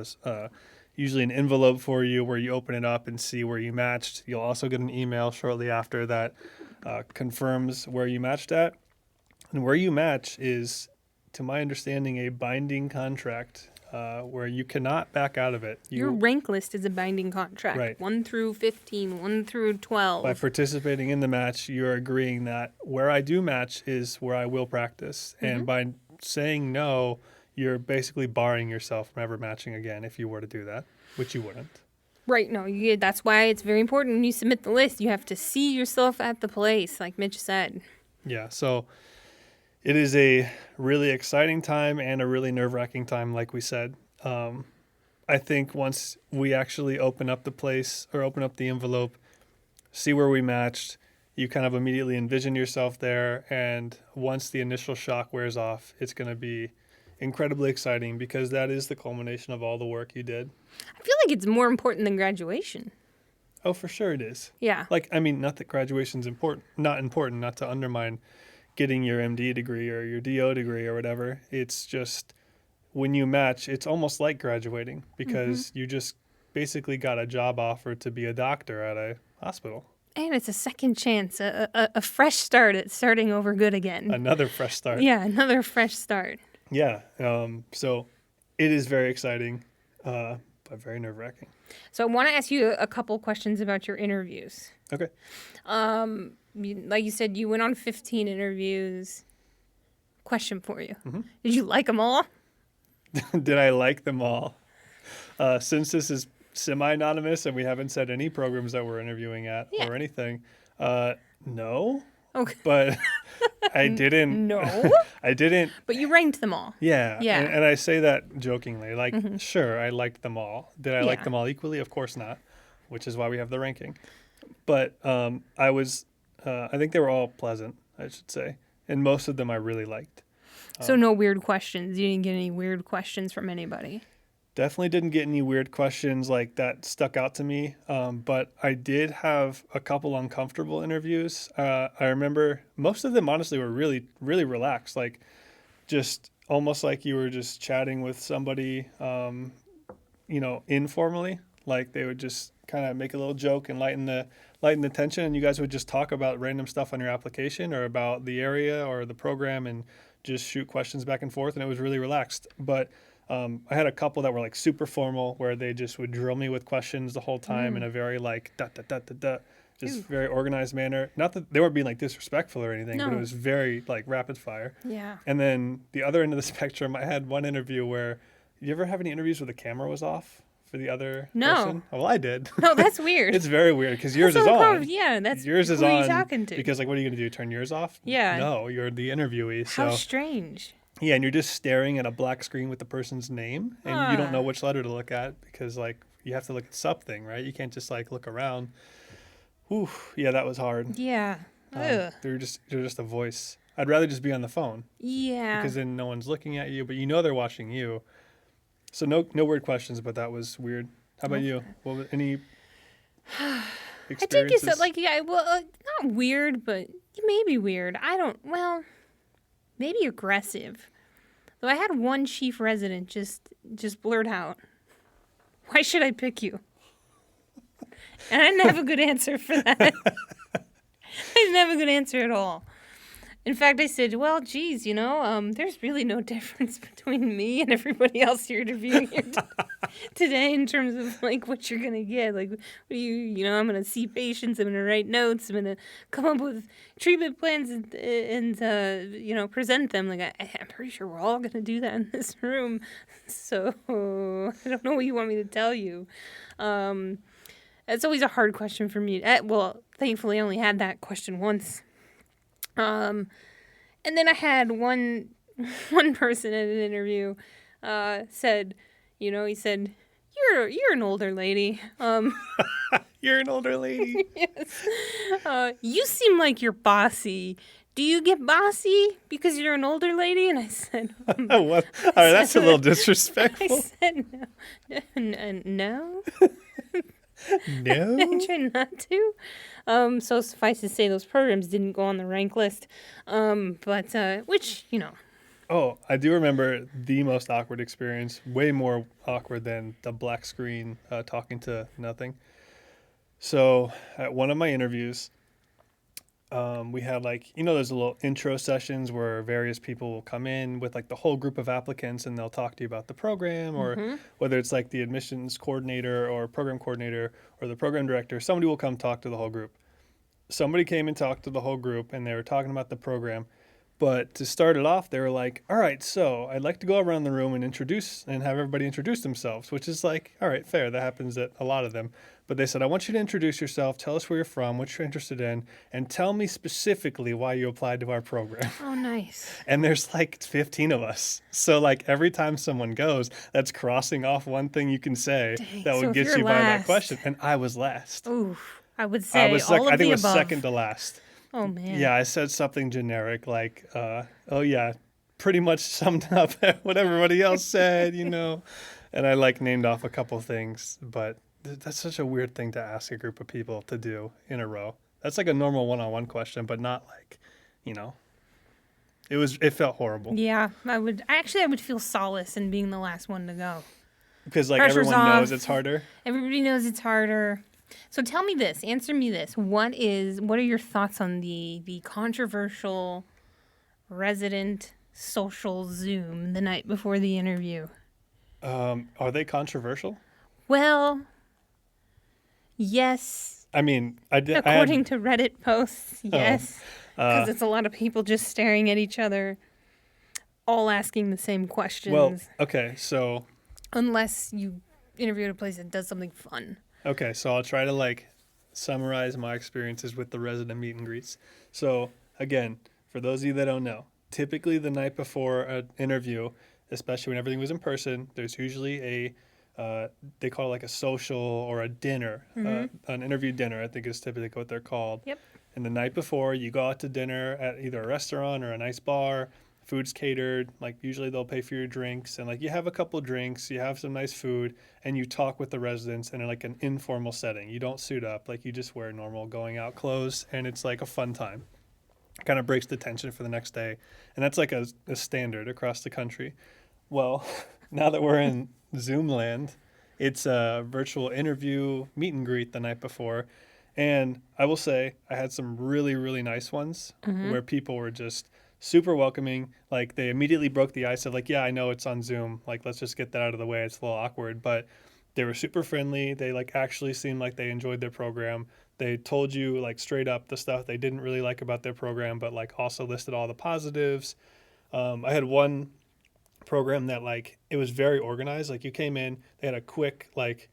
usually an envelope for you where you open it up and see where you matched. You'll also get an email shortly after that confirms where you matched at. And where you match is, to my understanding, a binding contract where you cannot back out of it. Your rank list is a binding contract. Right. 1 through 15, 1 through 12. By participating in the match, you're agreeing that where I do match is where I will practice. Mm-hmm. And by saying no, you're basically barring yourself from ever matching again if you were to do that, which you wouldn't. Right. No, that's why it's very important when you submit the list. You have to see yourself at the place, like Mitch said. Yeah. So it is a really exciting time and a really nerve-wracking time, like we said. I think once we actually open up the place or open up the envelope, see where we matched, you kind of immediately envision yourself there. And once the initial shock wears off, it's going to be incredibly exciting because that is the culmination of all the work you did. I feel like it's more important than graduation. Oh, for sure it is. Yeah. Like, I mean, not that graduation's important, not to undermine getting your MD degree or your DO degree or whatever. It's just when you match, it's almost like graduating because you just basically got a job offer to be a doctor at a hospital. And it's a second chance, a fresh start at starting over good again. Another fresh start. Yeah, another fresh start. Yeah. So it is very exciting, but very nerve-wracking. So I want to ask you a couple questions about your interviews. Okay. Like you said, you went on 15 interviews. Question for you. Did you like them all? Did I like them all? Since this is semi-anonymous and we haven't said any programs that we're interviewing at or anything, no. Okay. But I didn't. No? I didn't. But you ranked them all. Yeah. Yeah. And I say that jokingly. Like, sure, I liked them all. Did I like them all equally? Of course not, which is why we have the ranking. But I think they were all pleasant, I should say. And most of them I really liked. So no weird questions. You didn't get any weird questions from anybody. Definitely didn't get any weird questions like that stuck out to me. But I did have a couple uncomfortable interviews. I remember most of them, honestly, were really, really relaxed. Like just almost like you were just chatting with somebody, informally. Like they would just kind of make a little joke and lighten the tension. And you guys would just talk about random stuff on your application or about the area or the program and just shoot questions back and forth. And it was really relaxed. But I had a couple that were like super formal where they just would drill me with questions the whole time in a very like just very organized manner. Not that they weren't being like disrespectful or anything, but it was very like rapid fire. Yeah. And then the other end of the spectrum, I had one interview where, you ever have any interviews where the camera was off for the other person? Oh, well, I did. No, that's weird. It's very weird because yours is on. Yeah, that's yours is who on. are you talking to? Because like, what are you going to do? Turn yours off? Yeah. No, you're the interviewee. How strange. Yeah, and you're just staring at a black screen with the person's name, and you don't know which letter to look at because, like, you have to look at something, right? You can't just, like, look around. Ooh, yeah, that was hard. Yeah. They're just a voice. I'd rather just be on the phone. Yeah. Because then no one's looking at you, but you know they're watching you. So no weird questions, but that was weird. How about you? Well, any experiences? I think it's like, not weird, but maybe weird. Maybe aggressive. Though I had one chief resident just blurt out, "Why should I pick you?" And I didn't have a good answer for that. I didn't have a good answer at all. In fact, I said, well, geez, there's really no difference between me and everybody else you're interviewing here today in terms of, like, what you're going to get. Like, I'm going to see patients, I'm going to write notes, I'm going to come up with treatment plans and present them. Like, I'm pretty sure we're all going to do that in this room. So I don't know what you want me to tell you. It's always a hard question for me. Well, thankfully, I only had that question once. And then I had one person at an interview said, he said, "You're an older lady." You're an older lady. Yes. You seem like you're bossy. Do you get bossy because you're an older lady? And I said, What? All right, that's a little disrespectful. I said, no. No. I try not to. So suffice to say, those programs didn't go on the rank list. Which. Oh, I do remember the most awkward experience, way more awkward than the black screen talking to nothing. So at one of my interviews, we had those little intro sessions where various people will come in with like the whole group of applicants and they'll talk to you about the program or whether it's like the admissions coordinator or program coordinator or the program director, somebody will come talk to the whole group. Somebody came and talked to the whole group and they were talking about the program, But to start it off, they were like, all right, so I'd like to go around the room and have everybody introduce themselves, which is like, all right, fair. That happens at a lot of them. But they said, I want you to introduce yourself, tell us where you're from, what you're interested in, and tell me specifically why you applied to our program. Oh, nice. And there's like 15 of us. So like every time someone goes, that's crossing off one thing you can say that So would if get you're you by that last- question. And I was last. Ooh, I would I say was all of I think the it was above. second to last. Oh, man. Yeah, I said something generic like, oh yeah, pretty much summed up what everybody else said, you know. And I like named off a couple things, but that's such a weird thing to ask a group of people to do in a row. That's like a normal one-on-one question, but not like, you know. It felt horrible Yeah, I would feel solace in being the last one to go. because like Pressure's everyone knows off. it's harder. Everybody knows it's harder. So tell me this, answer me this. What are your thoughts on the controversial resident social Zoom the night before the interview? Are they controversial? Well, yes. I mean, According to Reddit posts, yes. uh, Because it's a lot of people just staring at each other, all asking the same questions. well, okay, so Unless you interview at a place that does something fun. Okay, so I'll try to like summarize my experiences with the resident meet and greets. So again, for those of you that don't know, typically the night before an interview, especially when everything was in person, there's usually they call it like a social or a dinner, an interview dinner, I think is typically what they're called. Yep. And the night before, you go out to dinner at either a restaurant or a nice bar. Food's catered. Like usually they'll pay for your drinks, and like you have a couple drinks, you have some nice food, and you talk with the residents in like an informal setting. You don't suit up, like you just wear normal going out clothes, and it's like a fun time. Kind of breaks the tension for the next day, and that's like a standard across the country. Well, now that we're in Zoom land, it's a virtual interview meet and greet the night before. And I will say I had some really, really nice ones where people were just super welcoming. Like they immediately broke the ice of like, yeah, I know it's on Zoom. Like, let's just get that out of the way. It's a little awkward, but they were super friendly. They like actually seemed like they enjoyed their program. They told you like straight up the stuff they didn't really like about their program, but like also listed all the positives. I had one program that like it was very organized. Like you came in, they had a quick like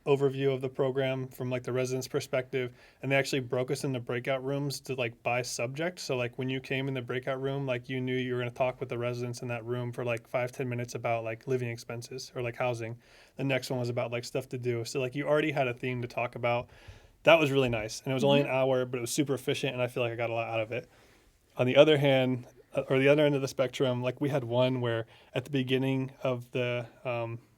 overview of the program from like the residents' perspective, and they actually broke us into breakout rooms to like by subject. So like when you came in the breakout room, like you knew you were going to talk with the residents in that room for like 5-10 minutes about like living expenses or like housing. The next one was about like stuff to do. So like you already had a theme to talk about. That was really nice, and it was only an hour, but it was super efficient, and I feel like I got a lot out of it. On the other hand, or the other end of the spectrum, like we had one where at the beginning of the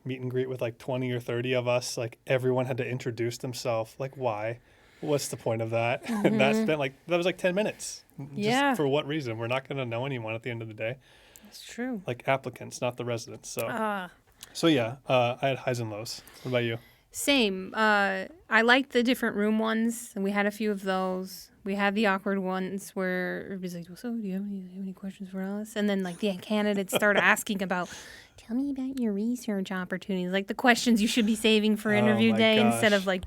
meet and greet with like 20 or 30 of us, like everyone had to introduce themselves. Like, why? What's the point of that? And that was like 10 minutes. Yeah. Just for what reason? We're not going to know anyone at the end of the day. That's true. Like applicants, not the residents. So yeah, I had highs and lows. What about you? Same. I liked the different room ones, and we had a few of those. We had the awkward ones where everybody's like, well, so do you have any questions for us? And then like the candidates start asking about, tell me about your research opportunities, like the questions you should be saving for interview day instead of like,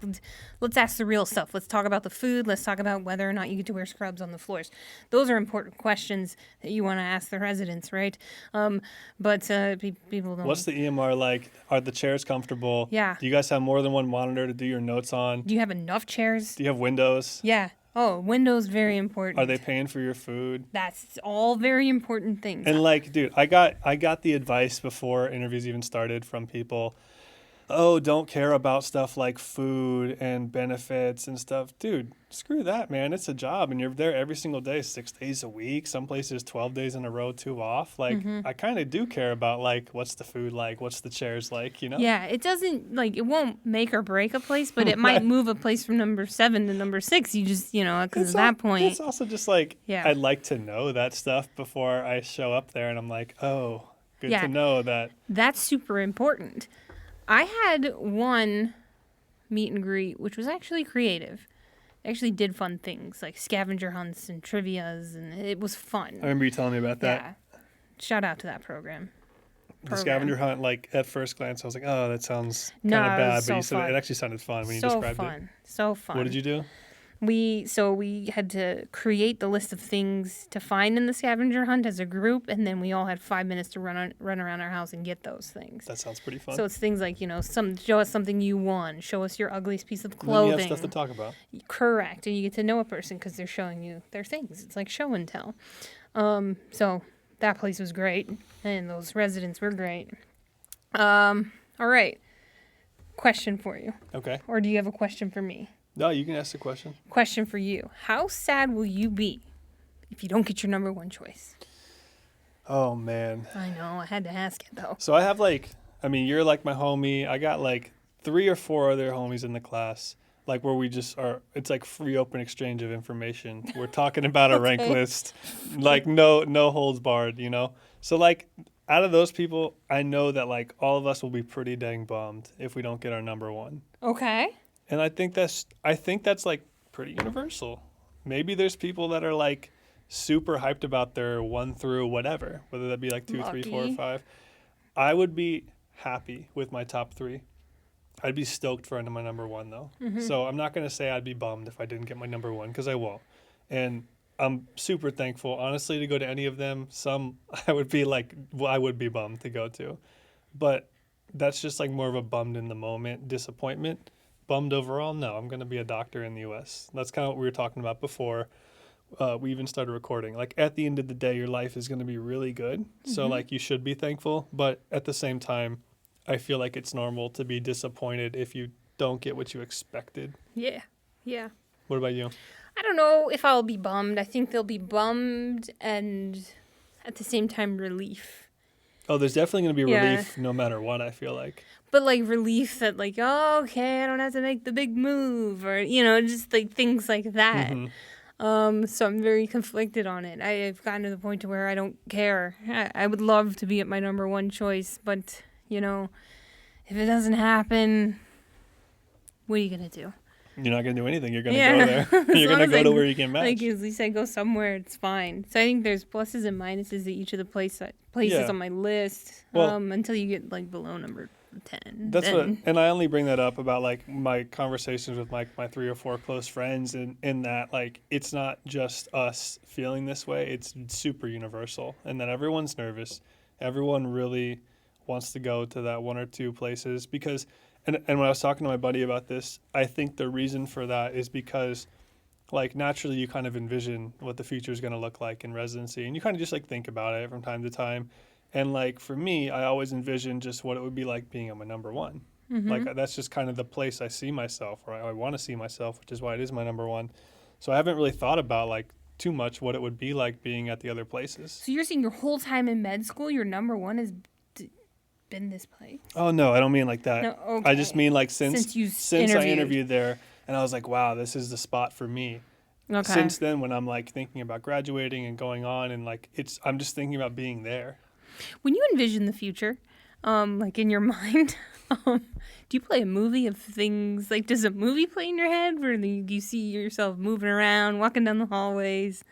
let's ask the real stuff. Let's talk about the food. Let's talk about whether or not you get to wear scrubs on the floors. Those are important questions that you want to ask the residents, right? But people don't. What's the EMR like? Are the chairs comfortable? Yeah. Do you guys have more than one monitor to do your notes on? Do you have enough chairs? Do you have windows? Yeah. Oh, windows, very important. Are they paying for your food? That's all very important things. And like, dude, I got the advice before interviews even started from people. Oh, don't care about stuff like food and benefits and stuff. Dude, screw that, man. It's a job, and you're there every single day, 6 days a week. Some places 12 days in a row, 2 off. Like, I kind of do care about like what's the food like, what's the chairs like, you know? Yeah, it doesn't like it won't make or break a place, but it might move a place from number 7 to number 6. You just because at that point, it's also just like Yeah. I'd like to know that stuff before I show up there, and I'm like, oh, good to know that. That's super important. I had one meet and greet, which was actually creative. They actually did fun things like scavenger hunts and trivias, and it was fun. I remember you telling me about that. Yeah. Shout out to that program. The scavenger hunt, like at first glance, I was like, oh, that sounds kind No, of it bad. was But you so said fun. it actually sounded fun when you So described fun. it. So fun. What did you do? we had to create the list of things to find in the scavenger hunt as a group, and then we all had 5 minutes to run around our house and get those things. That sounds pretty fun. So it's things like, show us something you won, show us your ugliest piece of And clothing. then you have stuff to talk about. Correct, and you get to know a person because they're showing you their things. It's like show and tell. So that place was great, and those residents were great. All right, question for you. Okay. Or do you have a question for me? No, you can ask the question. Question for you. How sad will you be if you don't get your number one choice? Oh, man. I know. I had to ask it, though. So I have you're like my homie. I got like 3 or 4 other homies in the class, like where we just are, it's like free open exchange of information. We're talking about a rank list, like no holds barred, So like out of those people, I know that like all of us will be pretty dang bummed if we don't get our number one. Okay. And I think that's like pretty universal. Maybe there's people that are like super hyped about their 1 through whatever, whether that be like 2, 3, 4, or 5. I would be happy with my top 3. I'd be stoked for my number 1 though. Mm-hmm. So I'm not going to say I'd be bummed if I didn't get my number 1 because I won't. And I'm super thankful, honestly, to go to any of them. Some I would be bummed to go to. But that's just like more of a bummed in the moment disappointment. Bummed overall? No, I'm going to be a doctor in the U.S. That's kind of what we were talking about before we even started recording. Like at the end of the day, your life is going to be really good. Mm-hmm. So like you should be thankful. But at the same time, I feel like it's normal to be disappointed if you don't get what you expected. Yeah. Yeah. What about you? I don't know if I'll be bummed. I think they'll be bummed and at the same time relief. Oh, there's definitely going to be relief no matter what, I feel like. But like relief that like, oh, okay, I don't have to make the big move or, just like things like that. Mm-hmm. So I'm very conflicted on it. I've gotten to the point to where I don't care. I would love to be at my number 1 choice, but, if it doesn't happen, what are you going to do? You're not going to do anything. You're going to go there. You're going to go to where you can match. Like, at least I go somewhere, it's fine. So I think there's pluses and minuses to each of the places on my list until you get, like, below number 10. That's and I only bring that up about, like, my conversations with, like, my 3 or 4 close friends in that, like, it's not just us feeling this way. It's super universal. And that everyone's nervous. Everyone really wants to go to that 1 or 2 places because... And when I was talking to my buddy about this, I think the reason for that is because, like, naturally you kind of envision what the future is going to look like in residency. And you kind of just, like, think about it from time to time. And, like, for me, I always envision just what it would be like being at my number 1. Mm-hmm. Like, that's just kind of the place I see myself, or I want to see myself, which is why it is my number 1. So I haven't really thought about, like, too much what it would be like being at the other places. So you're saying your whole time in med school, your number 1 is... been this place? Oh no, I don't mean like that. No, okay. I just mean like since I interviewed there and I was like, wow, this is the spot for me. Okay. Since then, when I'm like thinking about graduating and going on and like I'm just thinking about being there. When you envision the future, like in your mind, do you play a movie of things? Like, does a movie play in your head where you see yourself moving around, walking down the hallways?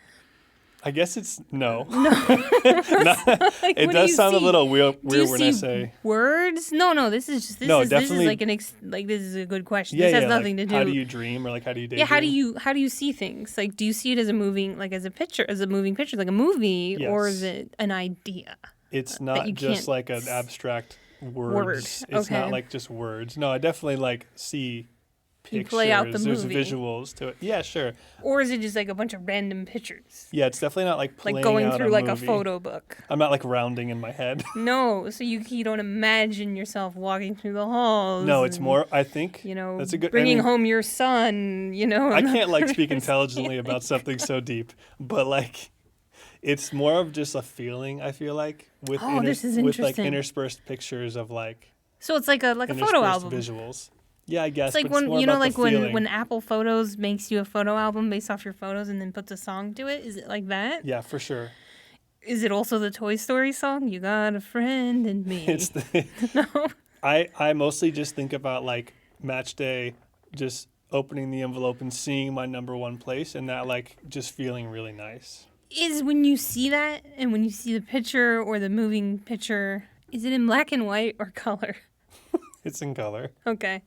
I guess it's no. Like, it does sound a little weird when I say words. No, this is like this is a good question. Yeah, this has nothing to do. How do you dream or like how do you daydream? Yeah, how do you see things? Like, do you see it as a moving picture, like a movie, yes. Or is it an idea? It's not just like an abstract word. It's not like just words. No, I definitely like see pictures. You play out the There's movie. visuals to it. Yeah, sure. Or is it just like a bunch of random pictures? Yeah, it's definitely not like playing going out through a like movie. a photo book. I'm not like rounding in my head. No, so you don't imagine yourself walking through the halls. No, it's more. I think that's a good. Bringing home your son. I can't like speak intelligently about something so deep, but like. It's more of just a feeling, I feel like, with like interspersed pictures of like. So it's like a photo album. Visuals. Yeah, I guess. It's like when Apple Photos makes you a photo album based off your photos and then puts a song to it. Is it like that? Yeah, for sure. Is it also the Toy Story song? You got a friend in me. No. I mostly just think about like match day, just opening the envelope and seeing my number 1 place, and that like just feeling really nice. Is when you see that and when you see the picture or the moving picture, is it in black and white or color? It's in color. Okay.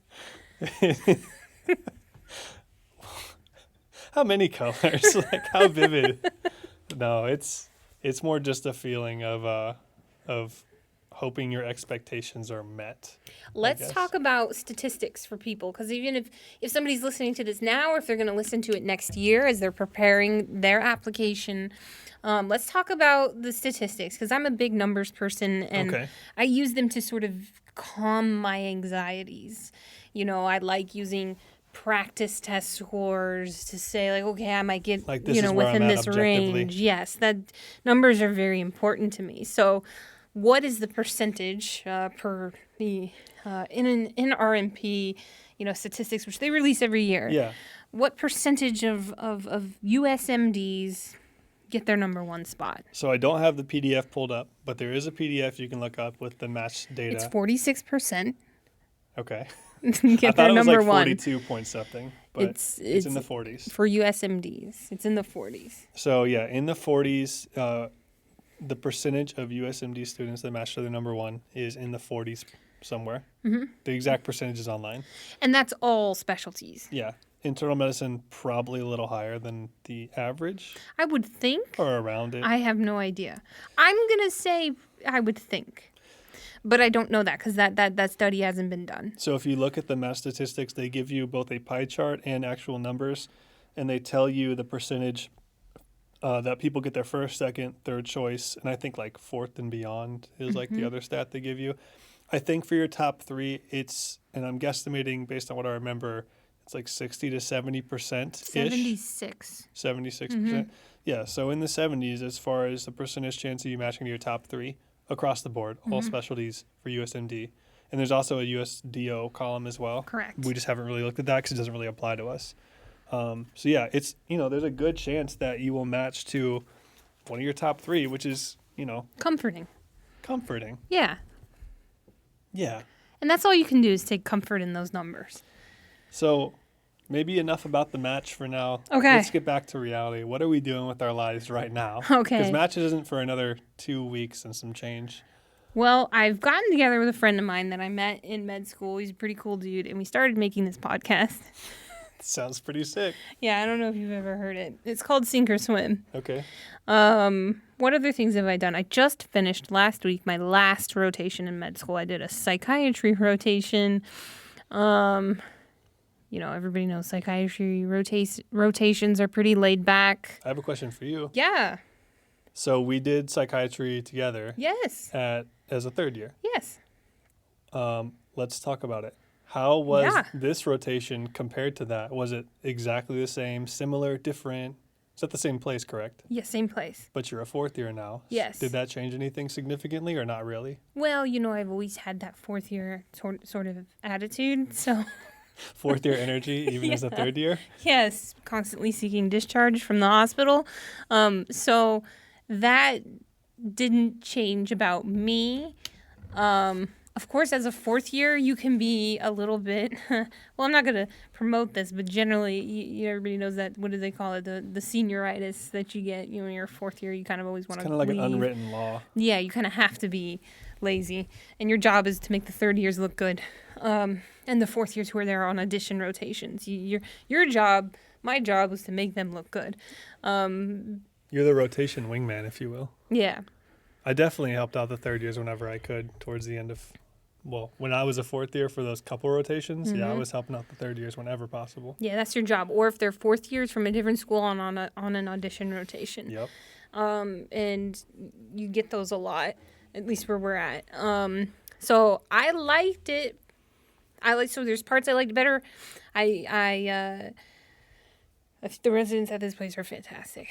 how many colors? Like how vivid? No, it's more just a feeling of hoping your expectations are met. Let's talk about statistics for people, because even if somebody's listening to this now, or if they're going to listen to it next year as they're preparing their application, let's talk about the statistics, because I'm a big numbers person, and I use them to sort of calm my anxieties. You know, I like using practice test scores to say, like, okay, I might get, like this within this range. Yes, that numbers are very important to me. So what is the percentage per the in RMP, statistics, which they release every year? Yeah. What percentage of USMDs get their number one spot? So I don't have the PDF pulled up, but there is a PDF you can look up with the match data. It's 46%. Okay. Get I thought their it was number like one. 42 point something, but it's in the 40s. For USMDs, it's in the 40s. So yeah, in the 40s, the percentage of USMD students that match to their number one is in the 40s somewhere. Mm-hmm. The exact percentage is online. And that's all specialties. Yeah. Internal medicine, probably a little higher than the average. I would think. Or around it. I have no idea. I'm going to say I would think. But I don't know that, because that study hasn't been done. So if you look at the math statistics, they give you both a pie chart and actual numbers, and they tell you the percentage that people get their first, second, third choice, and I think like fourth and beyond is like the other stat they give you. I think for your top three, and I'm guesstimating based on what I remember, it's like 60 to 70%-ish. 76. 76%. Mm-hmm. Yeah, so in the 70s as far as the percentage chance of you matching to your top three across the board, all specialties for USMD. And there's also a USDO column as well. Correct. We just haven't really looked at that because it doesn't really apply to us. So yeah, it's, there's a good chance that you will match to one of your top three, which is, comforting. Yeah. Yeah. And that's all you can do is take comfort in those numbers. So maybe enough about the match for now. Okay. Let's get back to reality. What are we doing with our lives right now? Okay. Because match isn't for another 2 weeks and some change. Well, I've gotten together with a friend of mine that I met in med school. He's a pretty cool dude, and we started making this podcast. Sounds pretty sick. Yeah, I don't know if you've ever heard it. It's called Sink or Swim. Okay. What other things have I done? I just finished last week my last rotation in med school. I did a psychiatry rotation. Everybody knows psychiatry rotations are pretty laid back. I have a question for you. Yeah. So we did psychiatry together. Yes. As a third year. Yes. Let's talk about it. How was this rotation compared to that? Was it exactly the same, similar, different? It's at the same place, correct? Yes, same place. But you're a fourth year now. Yes. Did that change anything significantly or not really? Well, I've always had that fourth year sort of attitude, so... Fourth year energy, even as a third year? Yes, constantly seeking discharge from the hospital. So that didn't change about me. Of course, as a fourth year, you can be a little bit, well, I'm not going to promote this, but generally, everybody knows that, what do they call it, the senioritis that you get, in your fourth year, you kind of always want to leave. It's kind of like an unwritten law. Yeah, you kind of have to be lazy, and your job is to make the third years look good, and the fourth years who are there on audition rotations. Your job, my job, was to make them look good. You're the rotation wingman, if you will. Yeah. I definitely helped out the third years whenever I could towards the end of, when I was a fourth year for those couple rotations, I was helping out the third years whenever possible. Yeah, that's your job. Or if they're fourth years from a different school on an audition rotation. Yep. And you get those a lot, at least where we're at. So I liked it. So there's parts I liked better. The residents at this place are fantastic.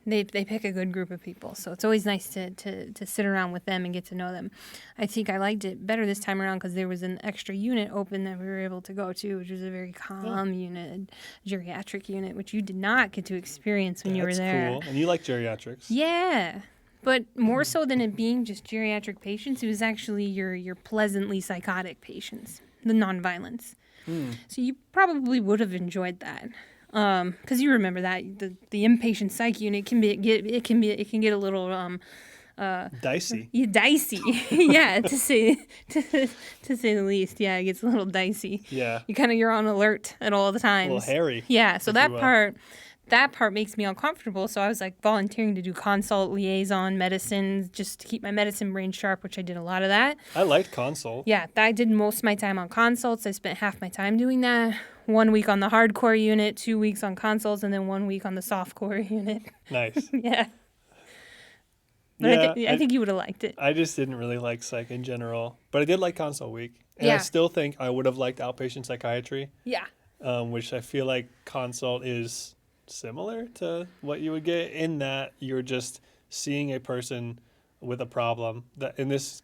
They pick a good group of people, so it's always nice to sit around with them and get to know them. I think I liked it better this time around because there was an extra unit open that we were able to go to, which was a very calm unit, a geriatric unit, which you did not get to experience when you were there. That's cool. And you like geriatrics. Yeah. But more so than it being just geriatric patients, it was actually your pleasantly psychotic patients, the nonviolence. So you probably would have enjoyed that. Because you remember that the inpatient psych unit can get a little Dicey. Dicey. Yeah, to say the least. Yeah, it gets a little dicey. Yeah. You're on alert at all the times. A little hairy. Yeah, so if you will. that part makes me uncomfortable. So I was like volunteering to do consult, liaison, medicine, just to keep my medicine brain sharp, which I did a lot of that. I liked consult. Yeah, I did most of my time on consults. I spent half my time doing that. 1 week on the hardcore unit, 2 weeks on consults, and then 1 week on the softcore unit. Nice. Yeah. But Yeah, I think you would have liked it. I just didn't really like psych in general, but I did like consult week. And I Yeah. still think I would have liked outpatient psychiatry, Yeah. which I feel like consult is similar to what you would get in that you're just seeing a person with a problem. That in this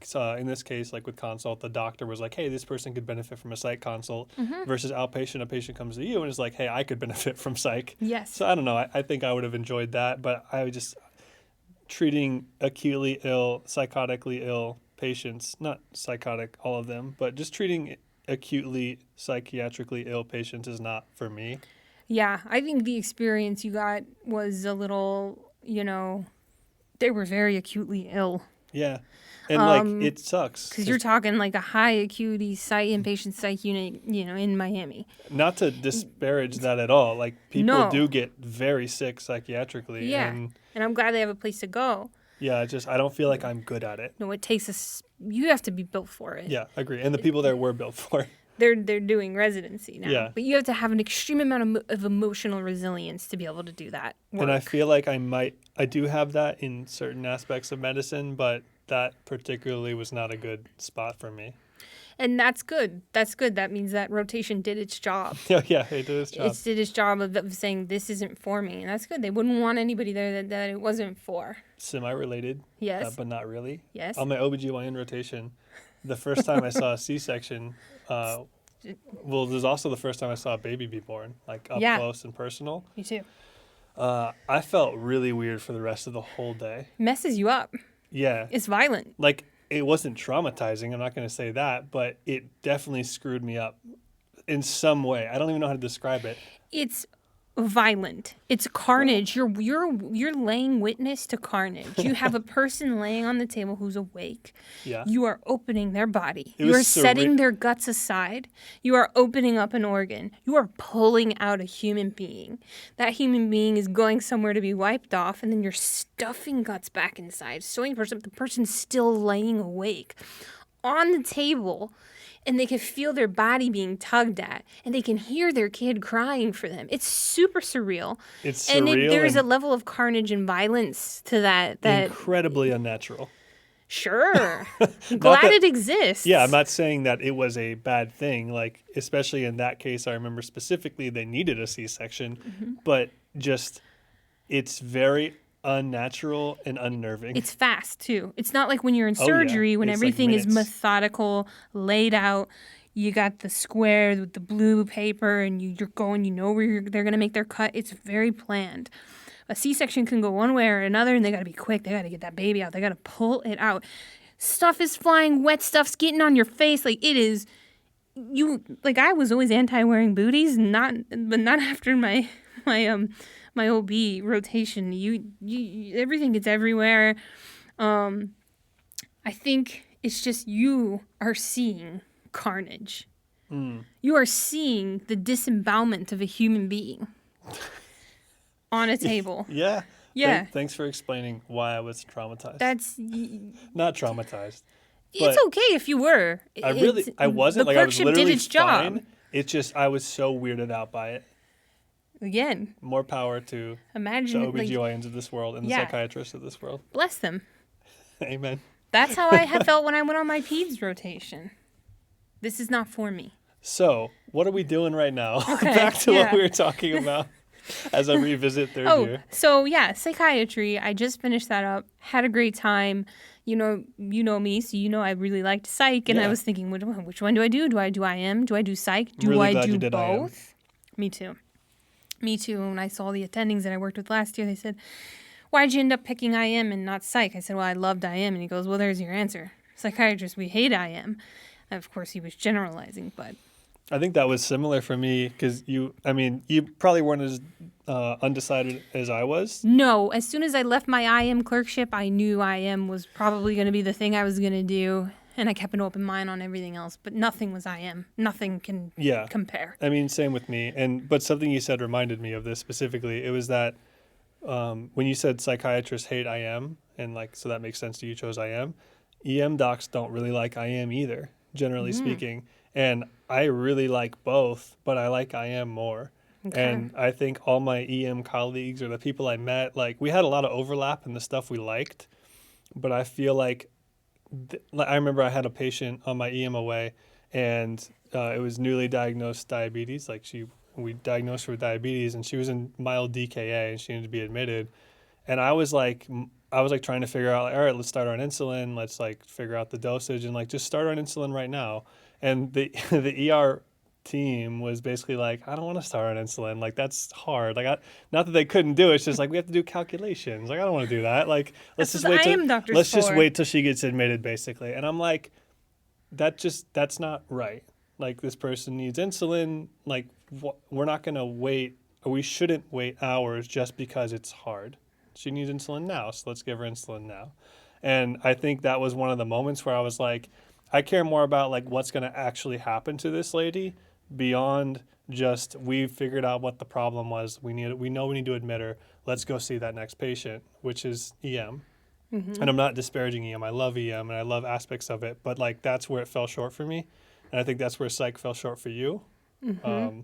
case, like with consult, the doctor was like, "Hey, this person could benefit from a psych consult," versus outpatient. A patient comes to you and is like, "Hey, I could benefit from psych." Yes. So I don't know. I think I would have enjoyed that, but I would just treating acutely ill, psychotically ill patients, not psychotic, all of them, but just treating acutely psychiatrically ill patients is not for me. Yeah, I think the experience you got was a little, they were very acutely ill. Yeah. And it sucks. Because you're talking like a high acuity inpatient psych unit, in Miami. Not to disparage that at all. Like, people No. do get very sick psychiatrically. Yeah. And I'm glad they have a place to go. Yeah, I don't feel like I'm good at it. No, it takes you have to be built for it. Yeah, agree. And the people there were built for it. They're doing residency now. Yeah. But you have to have an extreme amount of emotional resilience to be able to do that work. And I feel like I do have that in certain aspects of medicine, but that particularly was not a good spot for me. And that's good. That's good. That means that rotation did its job. Yeah, it did its job. It did its job of saying, this isn't for me. And that's good. They wouldn't want anybody there that it wasn't for. Semi-related, Yes. but not really. Yes. On my OBGYN rotation, the first time I saw a C-section, there's also the first time I saw a baby be born, like up close and personal. Me too. I felt really weird for the rest of the whole day. Messes you up. Yeah. It's violent. Like, it wasn't traumatizing, I'm not going to say that, but it definitely screwed me up in some way. I don't even know how to describe it. It's violent. It's carnage. You're laying witness to carnage. You have a person laying on the table who's awake. Yeah. You are opening their body. It You are was setting their guts aside. You are opening up an organ. You are pulling out a human being. That human being is going somewhere to be wiped off, and then you're stuffing guts back inside, sewing the person's still laying awake on the table. And they can feel their body being tugged at, and they can hear their kid crying for them. It's super surreal. It's surreal. And there's a level of carnage and violence to that incredibly unnatural. Sure. Glad it exists. Yeah, I'm not saying that it was a bad thing. Like, especially in that case, I remember specifically they needed a C-section, but just it's very unnatural and unnerving. It's fast, too. It's not like when you're in surgery, when it's everything like is minutes. methodical, laid out. You got the square with the blue paper, and you're going, where they're going to make their cut. It's very planned. A C-section can go one way or another, and they got to be quick. They got to get that baby out. They got to pull it out. Stuff is flying. Wet stuff's getting on your face. Like, it is... I was always anti-wearing booties, but not after my OB rotation. You everything gets everywhere. I think it's just you are seeing carnage. You are seeing the disembowelment of a human being on a table. Yeah. Yeah. Thanks for explaining why I was traumatized. That's not traumatized. It's okay if you were. I wasn't. The Like, I was clerkship literally did its job. fine. It's just I was so weirded out by it. Again, More power to imagine the OBGYNs of this world and the Yeah. psychiatrists of this world. bless them. Amen. That's how I had felt when I went on my peds rotation. This is not for me. So, what are we doing right now? Okay, Back to what yeah. we were talking about as I revisit third year. So yeah, psychiatry. I just finished that up. Had a great time. You know me, so I really liked psych, and I Yeah. was thinking, which one do I do? Do I do IM? Do I do psych? Do Really I glad do you did IM. both? Me too. When I saw the attendings that I worked with last year, they said, why'd you end up picking IM and not psych? I said, well, I loved IM. And he goes, well, there's your answer. Psychiatrists, we hate IM. And of course, he was generalizing, but I think that was similar for me because you probably weren't as undecided as I was. No, as soon as I left my IM clerkship, I knew IM was probably going to be the thing I was going to do. And I kept an open mind on everything else, but nothing was IM. Nothing can compare. I mean, same with me. But something you said reminded me of this specifically. It was that when you said psychiatrists hate IM, and like, so that makes sense to you, chose IM. EM docs don't really like IM either, generally speaking. And I really like both, but I like IM more. Okay. And I think all my EM colleagues or the people I met, like, we had a lot of overlap in the stuff we liked, but I feel like I remember I had a patient on my EMOA, and it was newly diagnosed diabetes. Like we diagnosed her with diabetes, and she was in mild DKA, and she needed to be admitted. And I was like trying to figure out, like, all right, let's start her on insulin. Let's like figure out the dosage, and like just start her on insulin right now. And the ER team was basically like, I don't want to start on insulin. Like, that's hard. Like, not that they couldn't do it. It's just like we have to do calculations. Like, I don't want to do that. Like, let's just wait till she gets admitted, basically. And I'm like, that's not right. Like, this person needs insulin. Like, we're not going to wait, or we shouldn't wait hours just because it's hard. She needs insulin now, so let's give her insulin now. And I think that was one of the moments where I was like, I care more about like what's going to actually happen to this lady beyond just we figured out what the problem was. We know we need to admit her. Let's go see that next patient, which is EM. Mm-hmm. And I'm not disparaging EM. I love EM and I love aspects of it, but like that's where it fell short for me. And I think that's where psych fell short for you. Mm-hmm.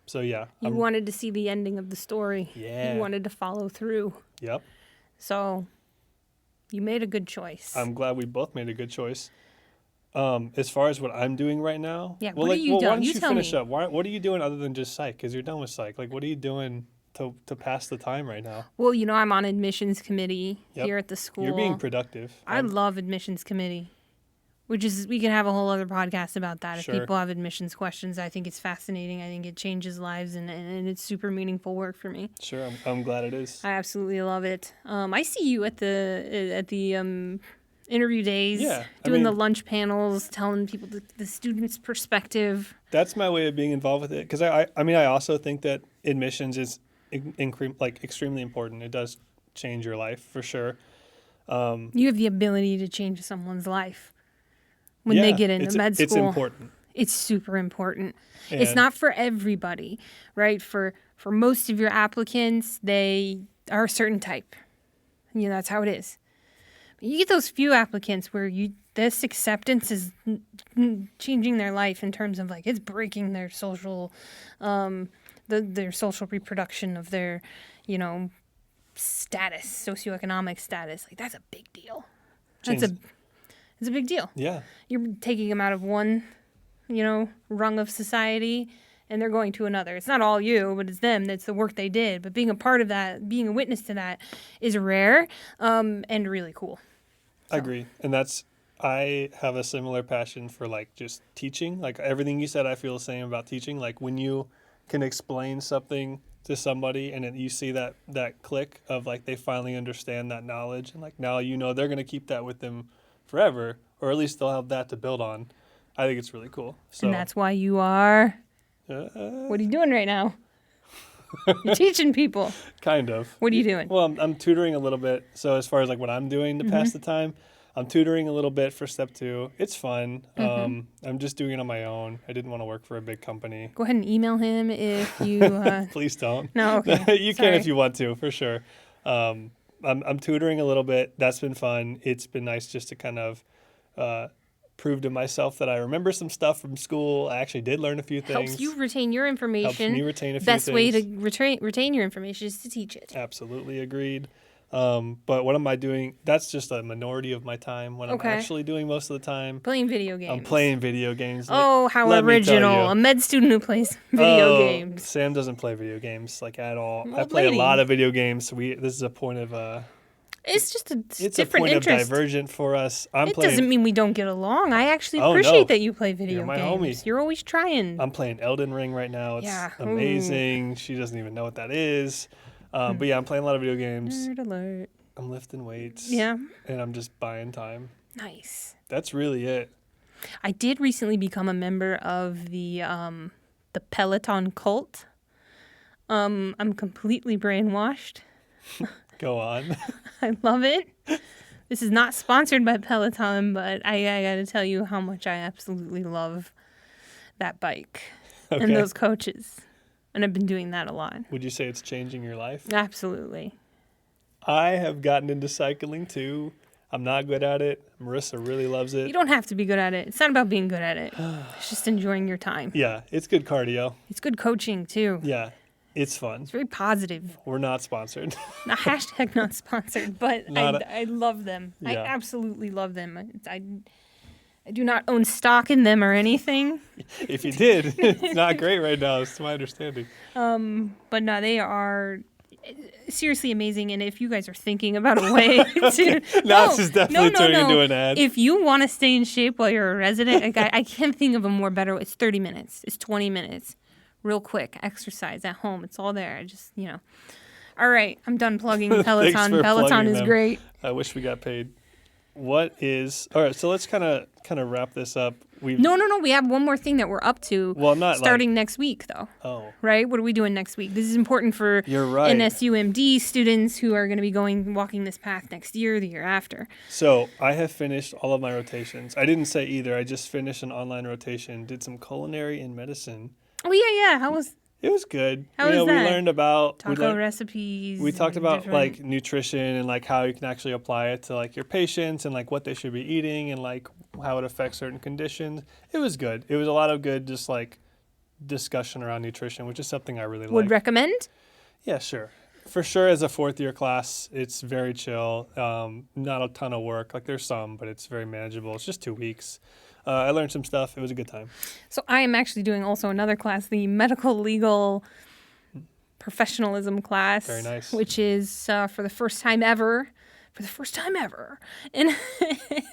So yeah. You wanted to see the ending of the story. Yeah. You wanted to follow through. Yep. So you made a good choice. I'm glad we both made a good choice. As far as what I'm doing right now, what are you doing? Why don't you finish up? What are you doing other than just psych? Because you're done with psych. Like, what are you doing to pass the time right now? Well, I'm on admissions committee here at the school. You're being productive. I love admissions committee, we can have a whole other podcast about that. If people have admissions questions, I think it's fascinating. I think it changes lives, and it's super meaningful work for me. Sure, I'm glad it is. I absolutely love it. I see you at the interview days, doing the lunch panels, telling people the students' perspective. That's my way of being involved with it, because I also think that admissions is extremely important. It does change your life for sure. You have the ability to change someone's life when they get into med school. It's important. It's super important. And it's not for everybody, right? For most of your applicants, they are a certain type. That's how it is. You get those few applicants where this acceptance is changing their life in terms of like it's breaking their social, their social reproduction of their, status, socioeconomic status. Like that's a big deal. It's a big deal. Yeah, you're taking them out of one, rung of society, and they're going to another. It's not all you, but it's them. That's the work they did. But being a part of that, being a witness to that, is rare and really cool. I agree. And I have a similar passion for like just teaching. Like everything you said, I feel the same about teaching. Like when you can explain something to somebody and then you see that click of like they finally understand that knowledge, and like now they're going to keep that with them forever, or at least they'll have that to build on. I think it's really cool. So, and that's why you are... what are you doing right now? You're teaching people. Kind of. What are you doing? Well, I'm tutoring a little bit. So as far as like what I'm doing to pass the time, I'm tutoring a little bit for step 2. It's fun. I'm just doing it on my own. I didn't want to work for a big company. Go ahead and email him if you... Please don't. No, okay. You can if you want to, for sure. I'm tutoring a little bit. That's been fun. It's been nice just to kind of prove to myself that I remember some stuff from school. I actually did learn a few things. Helps you retain your information. Helps me retain a few things. Best way to retain your information is to teach it. Absolutely agreed. But what am I doing? That's just a minority of my time. What I'm actually doing most of the time. Playing video games. I'm playing video games. Oh, how original. A med student who plays video games. Sam doesn't play video games like at all. Well, I play a lot of video games. This is a point of... It's just a it's different a point interest. Of divergent for us. It doesn't mean we don't get along. I actually appreciate that you play video You're my games. homie. You're always trying. I'm playing Elden Ring right now. It's amazing. She doesn't even know what that is. But yeah, I'm playing a lot of video games. Nerd alert. I'm lifting weights. Yeah. And I'm just buying time. Nice. That's really it. I did recently become a member of the Peloton cult. I'm completely brainwashed. Go on. I love it. This is not sponsored by Peloton, but I got to tell you how much I absolutely love that bike and those coaches. And I've been doing that a lot. Would you say it's changing your life? Absolutely. I have gotten into cycling too. I'm not good at it. Marissa really loves it. You don't have to be good at it. It's not about being good at it. It's just enjoying your time. Yeah, it's good cardio. It's good coaching, too. Yeah, it's fun. It's very positive. We're not sponsored. Hashtag not sponsored, but I love them. Yeah. I absolutely love them. I do not own stock in them or anything. If you did, it's not great right now. It's my understanding. But no, they are seriously amazing. And if you guys are thinking about a way to... Now this is definitely turning into an ad. If you want to stay in shape while you're a resident, I can't think of a more better... It's 30 minutes. It's 20 minutes. Real quick. Exercise at home. It's all there. I just, All right. I'm done plugging Peloton. Peloton is great. I wish we got paid. All right, so let's kind of wrap this up. No. We have one more thing that we're up to. Well, not starting next week, though. Oh. Right? What are we doing next week? This is important for You're right. NSU MD students who are going to be walking this path next year, the year after. So I have finished all of my rotations. I didn't say either. I just finished an online rotation, did some culinary and medicine. Oh, yeah. It was good. How was that? We learned about taco recipes. We talked about like nutrition and like how you can actually apply it to like your patients and like what they should be eating and like how it affects certain conditions. It was good. It was a lot of good just like discussion around nutrition, which is something I really would like. Recommend? Yeah, sure. For sure, as a fourth year class, it's very chill. Not a ton of work. Like there's some, but it's very manageable. It's just 2 weeks. I learned some stuff. It was a good time. So I am actually doing also another class, the medical legal professionalism class. Very nice. Which is for the first time ever, in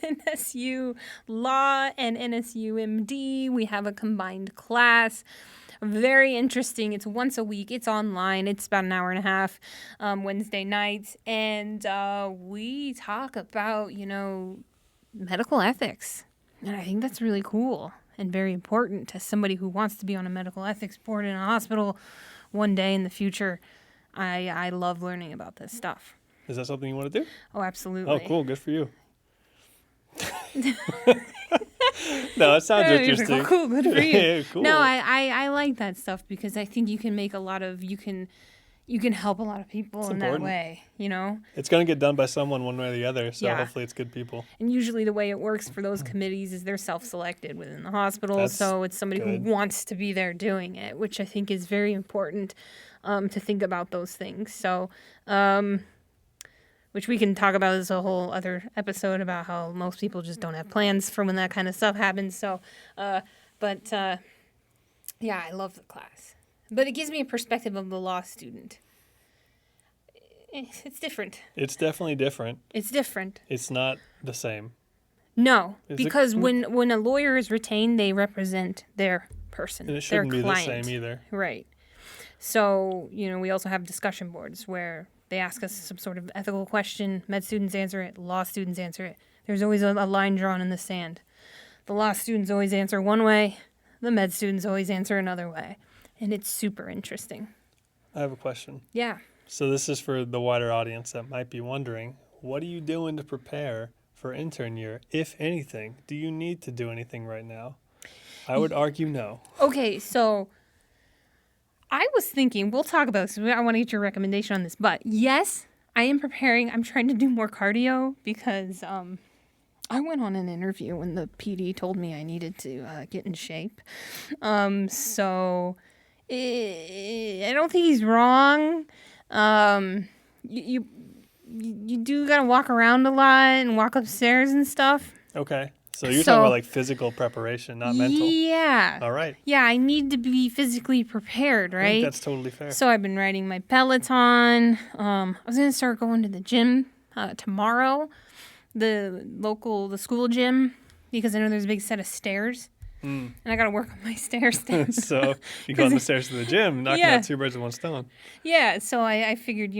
NSU Law and NSU MD. We have a combined class. Very interesting. It's once a week. It's online. It's about an hour and a half, Wednesday nights. And we talk about, medical ethics. And I think that's really cool and very important to somebody who wants to be on a medical ethics board in a hospital one day in the future. I love learning about this stuff. Is that something you want to do? Oh, absolutely. Oh, cool. Good for you. No, it sounds interesting. Oh, cool. Good for you. Yeah, cool. No, I like that stuff because I think you can make you can help a lot of people in that way, It's going to get done by someone one way or the other, so hopefully it's good people. And usually the way it works for those committees is they're self-selected within the hospital, so it's somebody who wants to be there doing it, which I think is very important to think about those things. So, which we can talk about as a whole other episode about how most people just don't have plans for when that kind of stuff happens. So, yeah, I love the class. But it gives me a perspective of the law student. It's different. It's definitely different. It's different. It's not the same. No, because when a lawyer is retained, they represent their person, and it shouldn't their client. Be the same either. Right. So, we also have discussion boards where they ask us some sort of ethical question. Med students answer it. Law students answer it. There's always a line drawn in the sand. The law students always answer one way. The med students always answer another way. And it's super interesting. I have a question. Yeah. So this is for the wider audience that might be wondering, what are you doing to prepare for intern year, if anything? Do you need to do anything right now? I would argue no. Okay, so I was thinking, we'll talk about this. I want to get your recommendation on this. But yes, I am preparing. I'm trying to do more cardio because I went on an interview when the PD told me I needed to get in shape. So I don't think he's wrong. You do gotta walk around a lot and walk upstairs and stuff. Okay. So you're talking about like physical preparation, not mental. Yeah. All right. Yeah, I need to be physically prepared, right? I think that's totally fair. So I've been riding my Peloton. I was gonna start going to the gym tomorrow, the school gym, because I know there's a big set of stairs. And I got to work on my stair stance. So you go on the stairs to the gym, knocking out 2 birds with 1 stone. Yeah, so I figured, the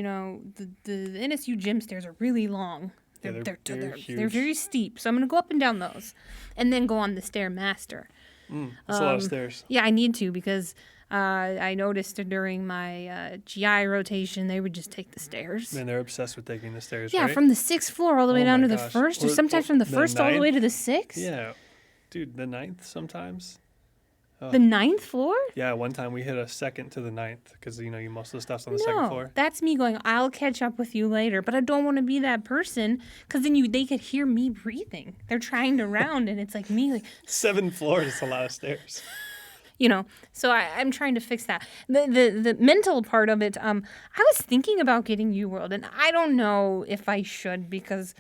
NSU gym stairs are really long. Yeah, they're They're huge. very steep. So I'm going to go up and down those and then go on the Stairmaster. That's a lot of stairs. Yeah, I need to because I noticed during my GI rotation, they would just take the stairs. Man, they're obsessed with taking the stairs, Yeah, right? from the 6th floor all the way Oh down my to the gosh. 1st, or Or- sometimes or from the the 1st all the 9th? way to the 6th. Yeah. Dude, the 9th sometimes. The 9th floor? Yeah, one time we hit a 2nd to the 9th because, most of the stuff's on the 2nd floor. That's me going, I'll catch up with you later. But I don't want to be that person because then they could hear me breathing. They're trying to round and it's like me, like, 7 floors is a lot of stairs. So I'm trying to fix that. The mental part of it, I was thinking about getting UWorld, and I don't know if I should because,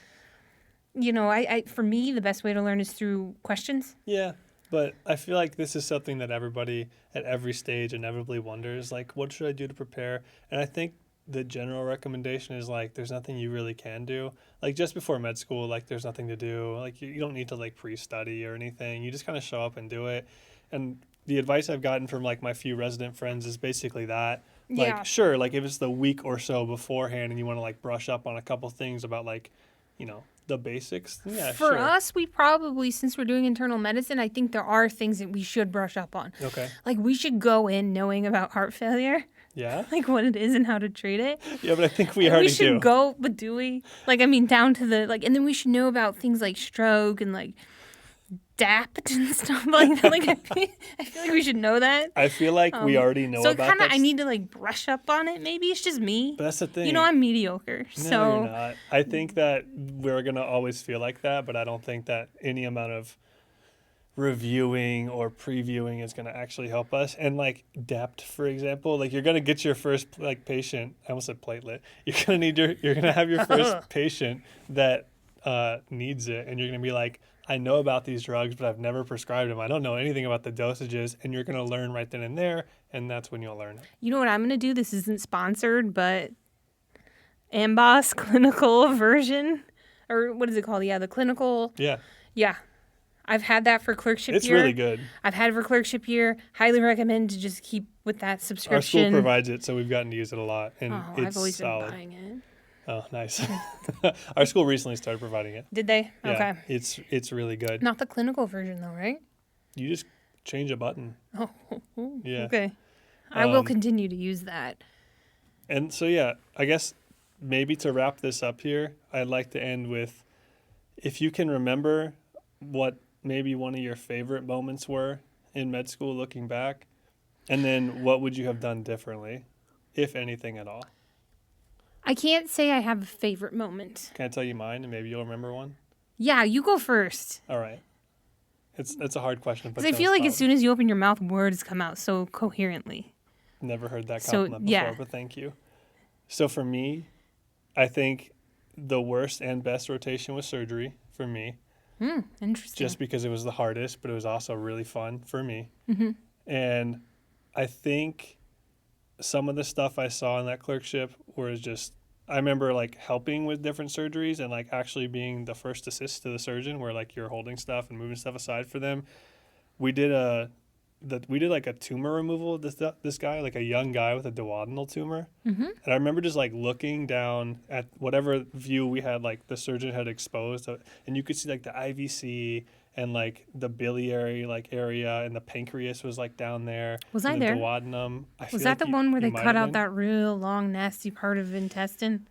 I for me, the best way to learn is through questions. Yeah, but I feel like this is something that everybody at every stage inevitably wonders, like, what should I do to prepare? And I think the general recommendation is, like, there's nothing you really can do. Like, just before med school, like, there's nothing to do. Like, you don't need to, like, pre-study or anything. You just kind of show up and do it. And the advice I've gotten from, like, my few resident friends is basically that. Like, Yeah. sure, like, if it's the week or so beforehand and you want to, like, brush up on a couple things about, like, the basics, yeah, For sure. us, we probably, since we're doing internal medicine, I think there are things that we should brush up on. Okay. Like, we should go in knowing about heart failure, Yeah? like what it is and how to treat it. Yeah, but I think we And already we should do. go, but do we? Down to the, and then we should know about things like stroke and, like, DAPT and stuff like that. Like, I feel like we should know that. I feel like we already know So about kind of, that. I need to, like, brush up on it. Maybe it's just me. But that's the thing. I'm mediocre. No, So you're not. I think that we're going to always feel like that, but I don't think that any amount of reviewing or previewing is going to actually help us. And, like, DEPT, for example, like, you're going to get your first, like, patient. I almost said platelet. You're going to have your first patient that needs it, and you're going to be like, I know about these drugs, but I've never prescribed them. I don't know anything about the dosages, and you're going to learn right then and there, and that's when you'll learn it. you know what I'm going to do? This isn't sponsored, but Amboss clinical version, or what is it called? Yeah, the clinical. Yeah, Yeah. I've had that for clerkship it's year. really good. I've had it for clerkship year. Highly recommend to just keep with that subscription. Our school provides it, so we've gotten to use it a lot, and it's I've always solid. been buying it. Oh, nice. Our school recently started providing it. Did they? Yeah, Okay. it's really good. Not the clinical version though, right? You just change a button. Oh, Yeah. okay. I will continue to use that. And so, yeah, I guess maybe to wrap this up here, I'd like to end with, if you can remember what maybe one of your favorite moments were in med school looking back, and then what would you have done differently, if anything at all? I can't say I have a favorite moment. Can I tell you mine, and maybe you'll remember one? Yeah, you go first. All right. It's a hard question. Because I feel like as soon as you open your mouth, words come out so coherently. Never heard that So, compliment before, yeah. but thank you. So for me, I think the worst and best rotation was surgery for me, Interesting. just because it was the hardest, but it was also really fun for me. Mm-hmm. And I think some of the stuff I saw in that clerkship was just, I remember like helping with different surgeries and like actually being the first assist to the surgeon where like you're holding stuff and moving stuff aside for them. We did like a tumor removal of this guy, like a young guy with a duodenal tumor. Mm-hmm. And I remember just like looking down at whatever view we had, like the surgeon had exposed, and you could see like the IVC and like the biliary like area, and the pancreas was like down there. Was and I the there? duodenum. Was that the one where they cut out that real long, nasty part of intestine?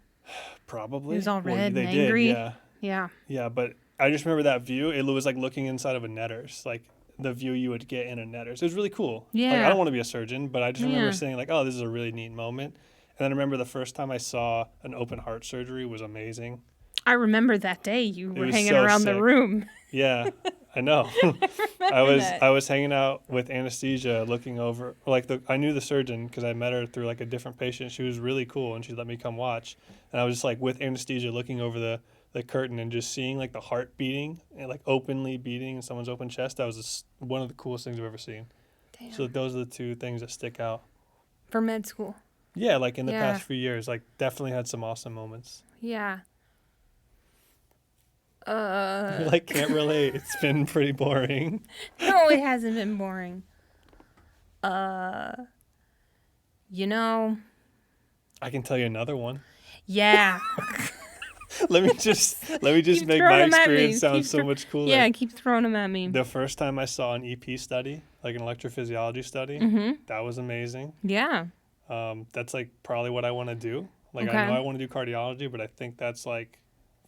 Probably. It was all red they and angry. Did, yeah. Yeah. Yeah, but I just remember that view. It was like looking inside of a netter's, like the view you would get in a netter's. It was really cool. Yeah. Like, I don't want to be a surgeon, but I just remember Yeah. saying like, oh, this is a really neat moment. And then I remember the first time I saw an open heart surgery was amazing. I remember that day you were was hanging so around sick. the room. Yeah, I know. I was hanging out with anesthesia, looking over. I knew the surgeon because I met her through like a different patient. She was really cool, and she let me come watch. And I was just like with anesthesia, looking over the curtain and just seeing like the heart beating and like openly beating in someone's open chest. That was just one of the coolest things I've ever seen. Damn. So those are the two things that stick out. For med school. Yeah, like in the Yeah. past few years, like definitely had some awesome moments. Yeah. Like can't relate. It's been pretty boring. No, it hasn't been boring. You know, I can tell you another one. yeah. let me just Keep make throwing my 'em at me. experience sound so much cooler. Yeah, keep throwing them at me. The first time I saw an EP study, like an electrophysiology study, that was amazing. Yeah. That's like probably what I want to do. Like I know I want to do cardiology, but I think that's like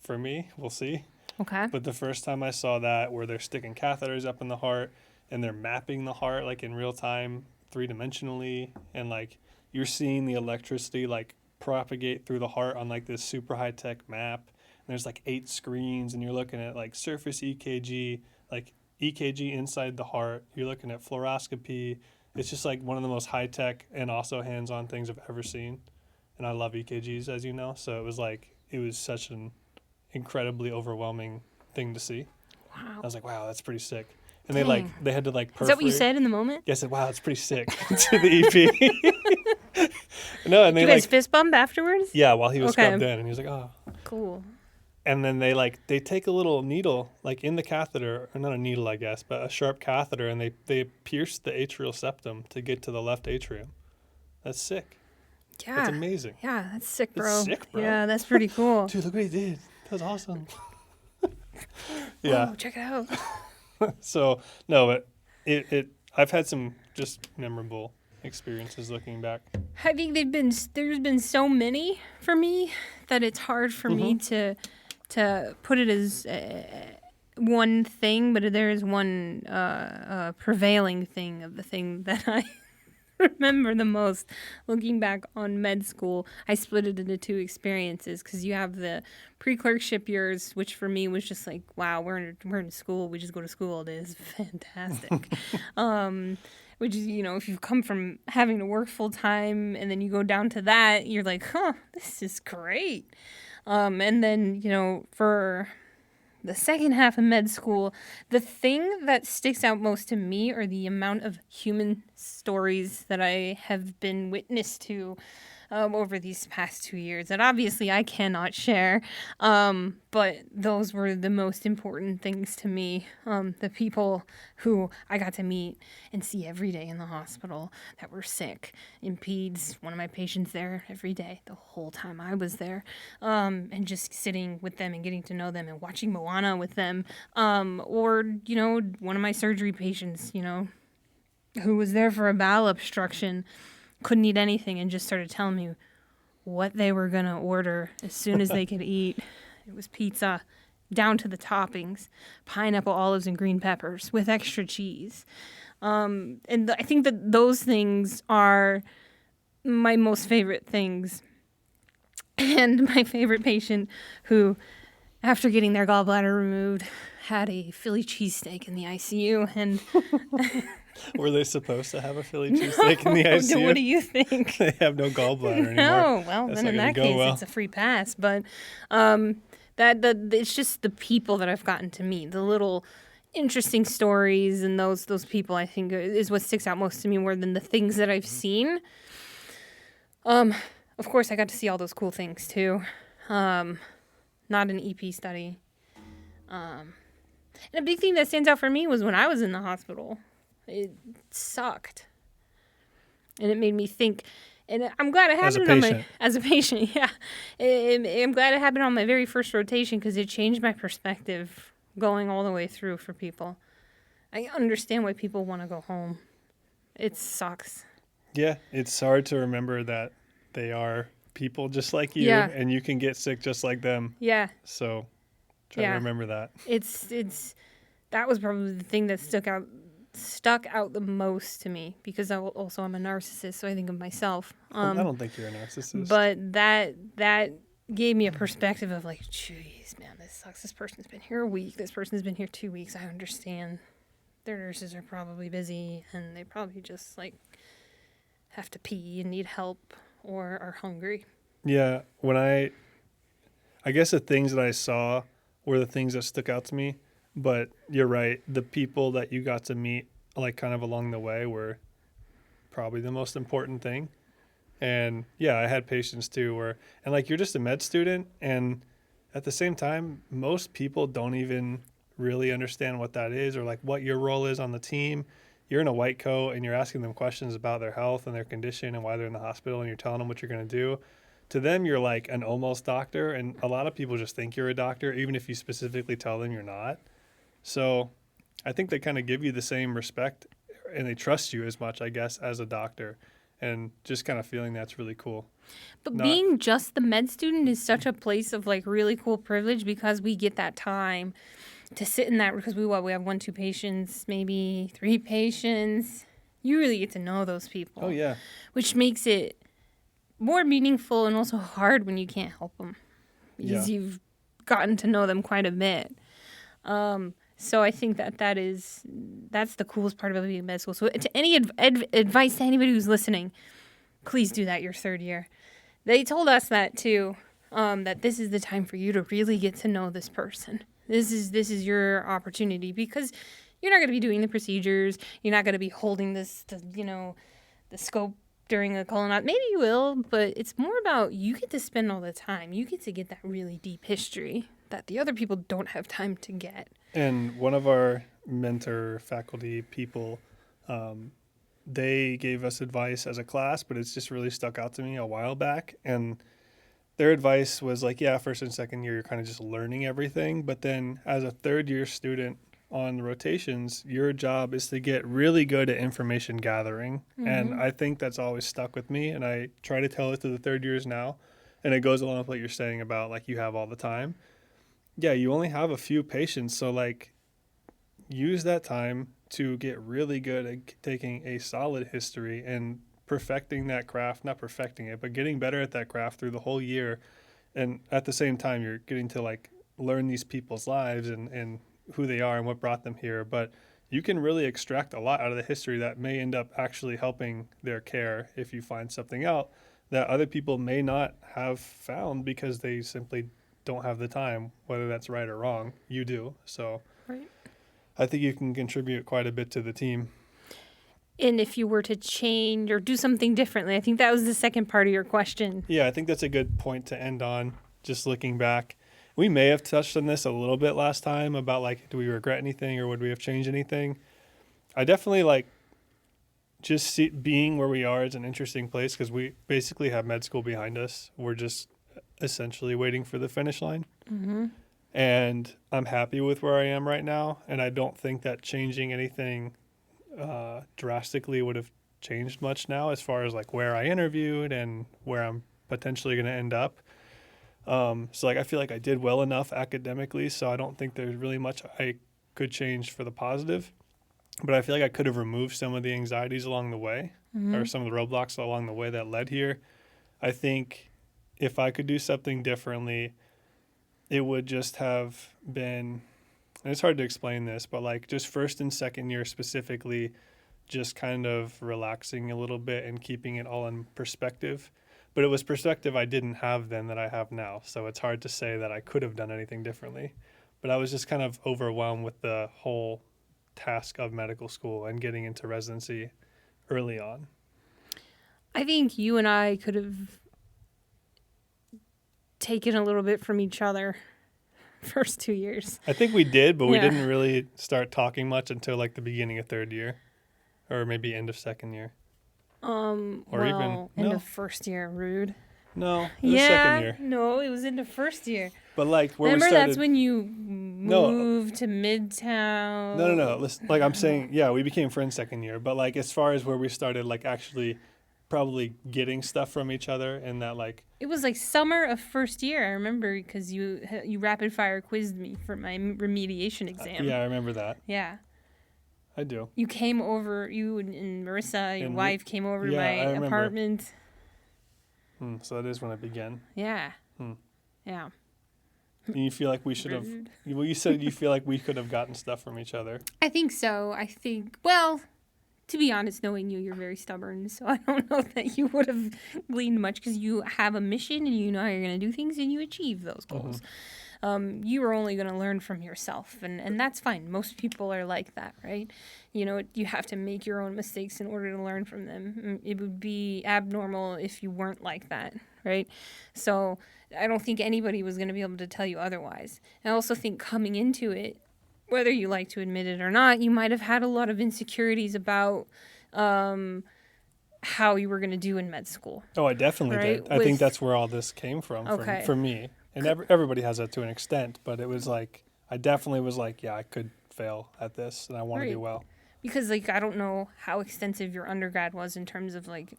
for me. We'll see. Okay. But the first time I saw that, where they're sticking catheters up in the heart and they're mapping the heart like in real time, 3-dimensionally, and like you're seeing the electricity like propagate through the heart on like this super high tech map. And there's like 8 screens, and you're looking at like surface EKG, like EKG inside the heart. You're looking at fluoroscopy. It's just like one of the most high tech and also hands on things I've ever seen. And I love EKGs, as you know. So it was such an incredibly overwhelming thing to see. Wow. I was like, wow, that's pretty sick. And Dang. they had to like perforate. Is that what you said in the moment? Yeah, I said, wow, that's pretty sick to the EP. No, and Did they you like guys fist bump afterwards? yeah, while he was Okay. scrubbed in, and he was like, oh. Cool. And then they take a little needle like in the catheter, or not a needle, I guess, but a sharp catheter, and they pierce the atrial septum to get to the left atrium. That's sick. Yeah. That's amazing. Yeah, that's sick, bro. That's sick, bro. Yeah, that's pretty cool. Dude, look what he did. That was awesome. Yeah. Whoa, check it out. So no, but I've had some just memorable experiences looking back. I think there's been so many for me that it's hard for me to put it as one thing, but there is one prevailing thing of the thing that I remember the most. Looking back on med school, I split it into 2 experiences, because you have the pre-clerkship years, which for me was just like, wow, we're in school, we just go to school all day, it's fantastic. Which is, if you come from having to work full time and then you go down to that, you're like, this is great. And then, for the second half of med school, the thing that sticks out most to me are the amount of human stories that I have been witness to over these past 2 years that obviously I cannot share, but those were the most important things to me. The people who I got to meet and see every day in the hospital that were sick. In peds, one of my patients there every day, the whole time I was there, and just sitting with them and getting to know them and watching Moana with them, or, one of my surgery patients, who was there for a bowel obstruction, couldn't eat anything and just started telling me what they were going to order as soon as they could eat. It was pizza, down to the toppings, pineapple, olives, and green peppers with extra cheese. I think that those things are my most favorite things. And my favorite patient who, after getting their gallbladder removed, had a Philly cheesesteak in the ICU, and were they supposed to have a Philly cheesesteak in the ICU? What do you think? They have no gallbladder anymore. No, well, That's then in that case, it's a free pass. But it's just the people that I've gotten to meet, the little interesting stories, and those people, I think, is what sticks out most to me more than the things that I've seen. Of course, I got to see all those cool things too. Not an EP study. And a big thing that stands out for me was when I was in the hospital. It sucked. And it made me think, and I'm glad it happened as a patient, yeah. I'm glad it happened on my very first rotation, because it changed my perspective going all the way through for people. I understand why people want to go home. It sucks. Yeah, it's hard to remember that they are people just like you, and you can get sick just like them. Yeah. So try to remember that. That was probably the thing that stuck out the most to me, because I'm a narcissist, so I think of myself. I don't think you're a narcissist. But that gave me a perspective of like, geez, man, this sucks. This person's been here a week. This person's been here 2 weeks. I understand. Their nurses are probably busy, and they probably just like have to pee and need help or are hungry. Yeah, when I guess the things that I saw were the things that stuck out to me. But you're right. The people that you got to meet, like kind of along the way, were probably the most important thing. And yeah, I had patients too and like you're just a med student, and at the same time, most people don't even really understand what that is or like what your role is on the team. You're in a white coat and you're asking them questions about their health and their condition and why they're in the hospital, and you're telling them what you're going to do. to them you're like an almost doctor, and a lot of people just think you're a doctor even if you specifically tell them you're not. So I think they kind of give you the same respect and they trust you as much, I guess, as a doctor, and just kind of feeling that's really cool. But Not, being just the med student is such a place of like really cool privilege because we get that time to sit in that, because we have 1-2 patients, maybe 3 patients. You really get to know those people. oh yeah. Which makes it more meaningful and also hard when you can't help them because you've gotten to know them quite a bit. So I think that's the coolest part about being in med school. So to any advice to anybody who's listening, please do that your third year. They told us that too, that this is the time for you to really get to know this person. This is your opportunity because you're not going to be doing the procedures. You're not going to be holding the scope during a colonoscopy. Maybe you will, but it's more about you get to spend all the time. You get to get that really deep history that the other people don't have time to get. And one of our mentor faculty people, they gave us advice as a class, but it's just really stuck out to me a while back. And their advice was like, yeah, first and second year, you're kind of just learning everything. But then as a third year student on the rotations, your job is to get really good at information gathering. Mm-hmm. And I think that's always stuck with me. And I try to tell it to the third years now. And it goes along with what you're saying about like you have all the time. Yeah, you only have a few patients. So like use that time to get really good at taking a solid history and perfecting that craft, not perfecting it, but getting better at that craft through the whole year. And at the same time, you're getting to like learn these people's lives and who they are and what brought them here. But you can really extract a lot out of the history that may end up actually helping their care if you find something out that other people may not have found because they simply don't have the time, whether that's right or wrong. You do. So right. I think you can contribute quite a bit to the team. And if you were to change or do something differently, I think that was the second part of your question. Yeah, I think that's a good point to end on, just looking back. We may have touched on this a little bit last time about like, do we regret anything or would we have changed anything? I definitely like just being where we are is an interesting place because we basically have med school behind us. We're just essentially waiting for the finish line. Mm-hmm. And I'm happy with where I am right now. And I don't think that changing anything drastically would have changed much now as far as like where I interviewed and where I'm potentially going to end up. So like I feel like I did well enough academically, so I don't think there's really much I could change for the positive. But I feel like I could have removed some of the anxieties along the way, mm-hmm. or some of the roadblocks along the way that led here. I think if I could do something differently, it would just have been, and it's hard to explain this, but like just first and second year specifically, just kind of relaxing a little bit and keeping it all in perspective. But it was perspective I didn't have then that I have now. So it's hard to say that I could have done anything differently. But I was just kind of overwhelmed with the whole task of medical school and getting into residency early on. I think you and I could have taken a little bit from each other first 2 years. I think we did, but we didn't really start talking much until like the beginning of third year or maybe end of second year. End of first year, rude. No, it was second year. No, it was into first year. But like where Remember we started, that's when you moved to Midtown. No. Listen, like I'm saying, yeah, we became friends second year. But like as far as where we started, like actually probably getting stuff from each other and that like it was like summer of first year. I remember because you rapid fire quizzed me for my remediation exam. Yeah, I remember that. Yeah. I do. You came over, you and Marissa, your wife, came over to my apartment. So that is when it began. Yeah. Yeah. And you feel like we should have, well, you said you feel like we could have gotten stuff from each other. I think so. Well, to be honest, knowing you, you're very stubborn. So I don't know that you would have gleaned much because you have a mission and you know how you're going to do things and you achieve those goals. Mm-hmm. You are only going to learn from yourself, and that's fine. Most people are like that, right? You know, you have to make your own mistakes in order to learn from them. It would be abnormal if you weren't like that, right? So I don't think anybody was going to be able to tell you otherwise. I also think coming into it, whether you like to admit it or not, you might have had a lot of insecurities about how you were going to do in med school. Oh, I definitely right? did. I think that's where all this came from Okay. for me. And everybody has that to an extent, but it was like, I definitely was like, yeah, I could fail at this and I want to do well. Because, like, I don't know how extensive your undergrad was in terms of, like,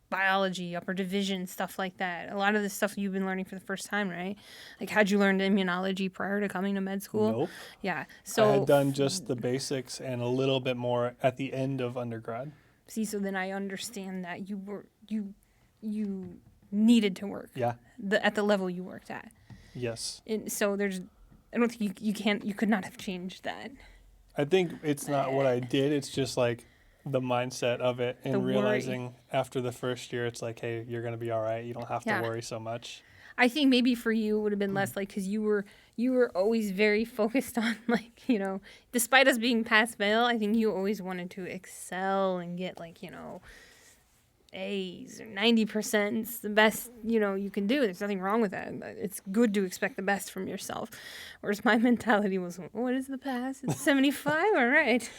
biology, upper division, stuff like that. A lot of the stuff you've been learning for the first time, right? Like, had you learned immunology prior to coming to med school? Nope. Yeah. So I had done just the basics and a little bit more at the end of undergrad. See, so then I understand that you needed to work. Yeah. At the level you worked at. Yes. And so I don't think you could not have changed that. I think it's not what I did. It's just like the mindset of it and realizing after the first year, it's like, hey, you're going to be all right. You don't have to worry so much. I think maybe for you it would have been less like, because you were always very focused on, like, you know, despite us being pass fail, I think you always wanted to excel and get, like, you know, A's or 90%. It's the best, you know, you can do. There's nothing wrong with that. It's good to expect the best from yourself. Whereas my mentality was, what is the pass? It's 75? All right.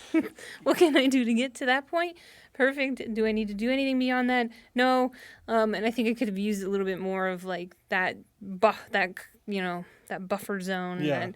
What can I do to get to that point? Perfect. Do I need to do anything beyond that? No. And I think I could have used a little bit more of, like, that buffer zone, and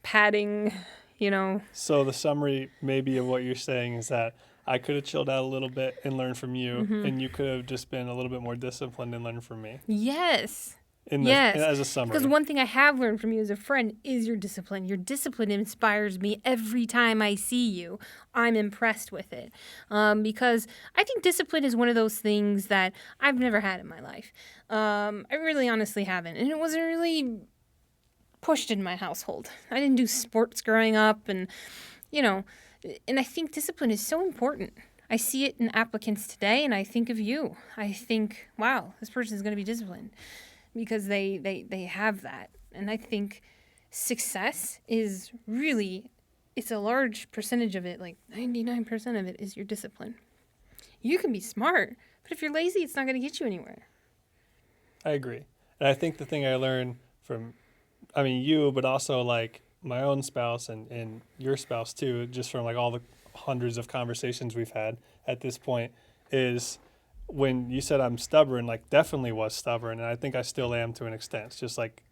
padding, you know. So the summary maybe of what you're saying is that I could have chilled out a little bit and learned from you, and you could have just been a little bit more disciplined and learned from me. Yes. As a summary. Because one thing I have learned from you as a friend is your discipline. Your discipline inspires me every time I see you. I'm impressed with it. Because I think discipline is one of those things that I've never had in my life. I really honestly haven't. And it wasn't really pushed in my household. I didn't do sports growing up, and, you know, and I think discipline is so important. I see it in applicants today, and I think of you. I think, wow, this person is going to be disciplined because they have that. And I think success is really, it's a large percentage of it, like 99% of it is your discipline. You can be smart, but if you're lazy, it's not going to get you anywhere. I agree. And I think the thing I learned from, you, but also like my own spouse and your spouse too, just from like all the hundreds of conversations we've had at this point, is when you said I'm stubborn, like definitely was stubborn. And I think I still am to an extent. It's just like,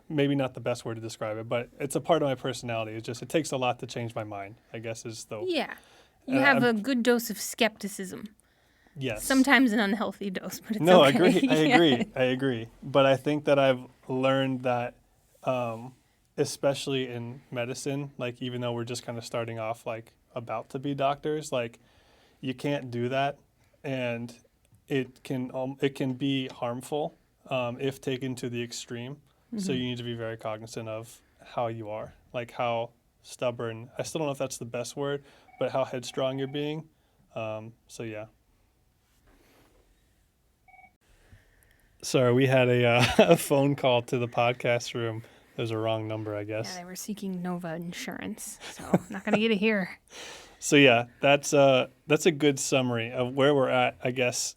maybe not the best word to describe it, but it's a part of my personality. It's just, it takes a lot to change my mind, I guess is the... Yeah. You have a good dose of skepticism. Yes. Sometimes an unhealthy dose, but it's no, okay. I agree. But I think that I've learned that, especially in medicine, like even though we're just kind of starting off like about to be doctors, like you can't do that, and it can be harmful if taken to the extreme. Mm-hmm. So you need to be very cognizant of how you are, like how stubborn. I still don't know if that's the best word, but how headstrong you're being. So yeah. Sorry, we had a phone call to the podcast room. It was a wrong number, I guess. Yeah, they were seeking Nova Insurance, so I'm not going to get it here. So yeah, that's a good summary of where we're at, I guess,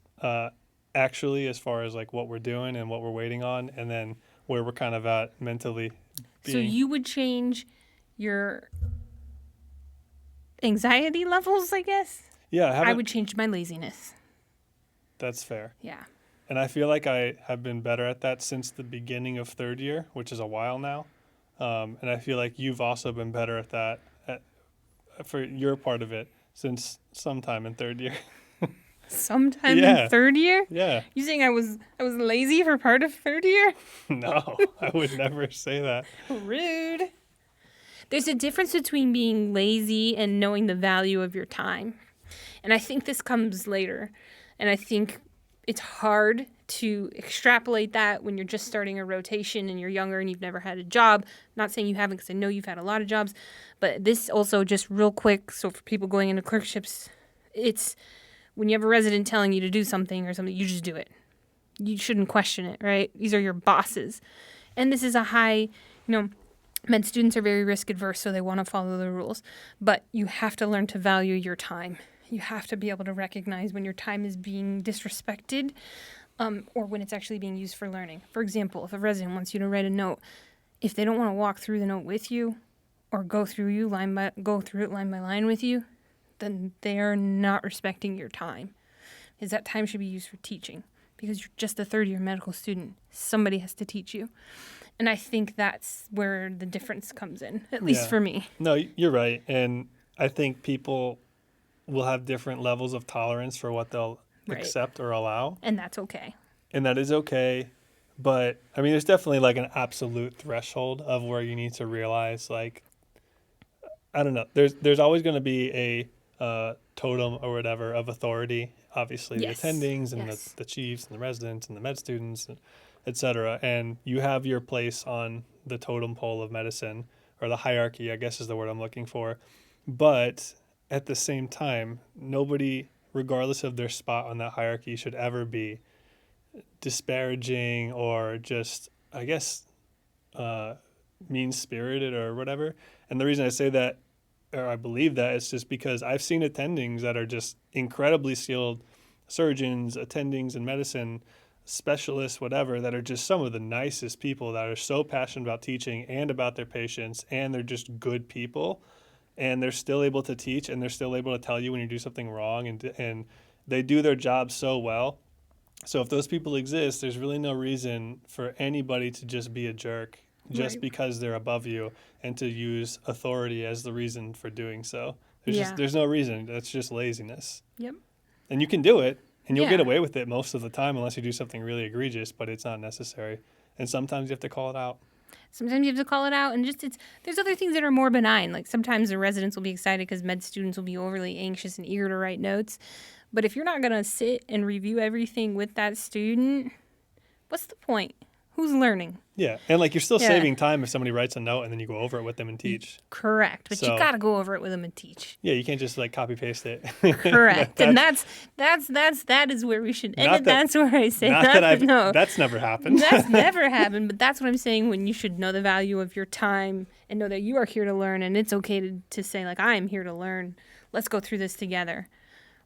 actually, as far as like what we're doing and what we're waiting on, and then where we're kind of at mentally. So you would change your anxiety levels, I guess? Yeah. I would change my laziness. That's fair. Yeah. And I feel like I have been better at that since the beginning of third year, which is a while now. And I feel like you've also been better at that for your part of it since sometime in third year. Sometime in third year? Yeah. You saying I was lazy for part of third year? No, I would never say that. Rude. There's a difference between being lazy and knowing the value of your time. And I think this comes later. And I think it's hard to extrapolate that when you're just starting a rotation and you're younger and you've never had a job. Not saying you haven't, because I know you've had a lot of jobs. But this also, just real quick, so for people going into clerkships, it's when you have a resident telling you to do something or something, you just do it. You shouldn't question it, right? These are your bosses. And this is a high, med students are very risk adverse, so they want to follow the rules. But you have to learn to value your time. You have to be able to recognize when your time is being disrespected, or when it's actually being used for learning. For example, if a resident wants you to write a note, if they don't want to walk through the note with you or go through it line by line with you, then they are not respecting your time. is that time should be used for teaching because you're just a third-year medical student. Somebody has to teach you. And I think that's where the difference comes in, at least for me. No, you're right. And I think people will have different levels of tolerance for what they'll accept or allow. And that's okay. And that is okay. But, I mean, there's definitely like an absolute threshold of where you need to realize, like, I don't know. There's always going to be a totem or whatever of authority. Obviously, the attendings and the chiefs and the residents and the med students, et cetera. And you have your place on the totem pole of medicine, or the hierarchy, I guess is the word I'm looking for. But at the same time, nobody, regardless of their spot on that hierarchy, should ever be disparaging or just, I guess, mean-spirited or whatever. And the reason I say that, or I believe that, is just because I've seen attendings that are just incredibly skilled surgeons, attendings in medicine, specialists, whatever, that are just some of the nicest people that are so passionate about teaching and about their patients, and they're just good people, and they're still able to teach, and they're still able to tell you when you do something wrong, and they do their job so well. So if those people exist, there's really no reason for anybody to just be a jerk just because they're above you and to use authority as the reason for doing so. There's no reason. That's just laziness. Yep. And you can do it, and you'll get away with it most of the time unless you do something really egregious, but it's not necessary. And sometimes you have to call it out. Sometimes you have to call it out, and there's other things that are more benign. Like sometimes the residents will be excited because med students will be overly anxious and eager to write notes. But if you're not going to sit and review everything with that student, what's the point? Who's learning? Yeah, and like you're still saving time if somebody writes a note and then you go over it with them and teach. Correct, but you got to go over it with them and teach. Yeah, you can't just like copy paste it. Correct, and that is where we should end it. That's where I say that's never happened. That's never happened, but that's what I'm saying. When you should know the value of your time and know that you are here to learn, and it's okay to say like I am here to learn. Let's go through this together,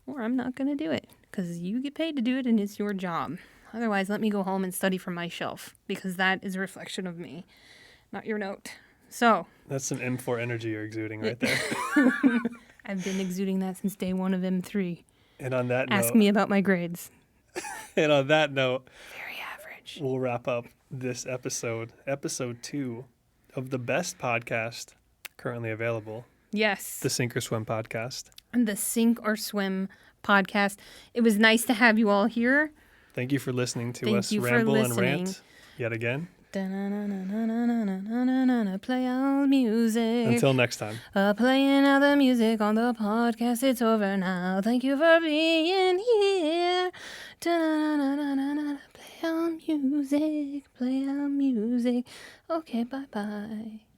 or I'm not going to do it because you get paid to do it and it's your job. Otherwise, let me go home and study from my shelf because that is a reflection of me, not your note. So that's some M4 energy you're exuding right there. I've been exuding that since day one of M3. And on that Ask me about my grades. And on that note, very average. We'll wrap up this episode 2 of the best podcast currently available. Yes. The Sink or Swim podcast. And the Sink or Swim podcast. It was nice to have you all here. Thank you for listening to us ramble and rant yet again. Play out music. Until next time. Playing out the music on the podcast. It's over now. Thank you for being here. Play out music. Play out music. Okay, bye-bye.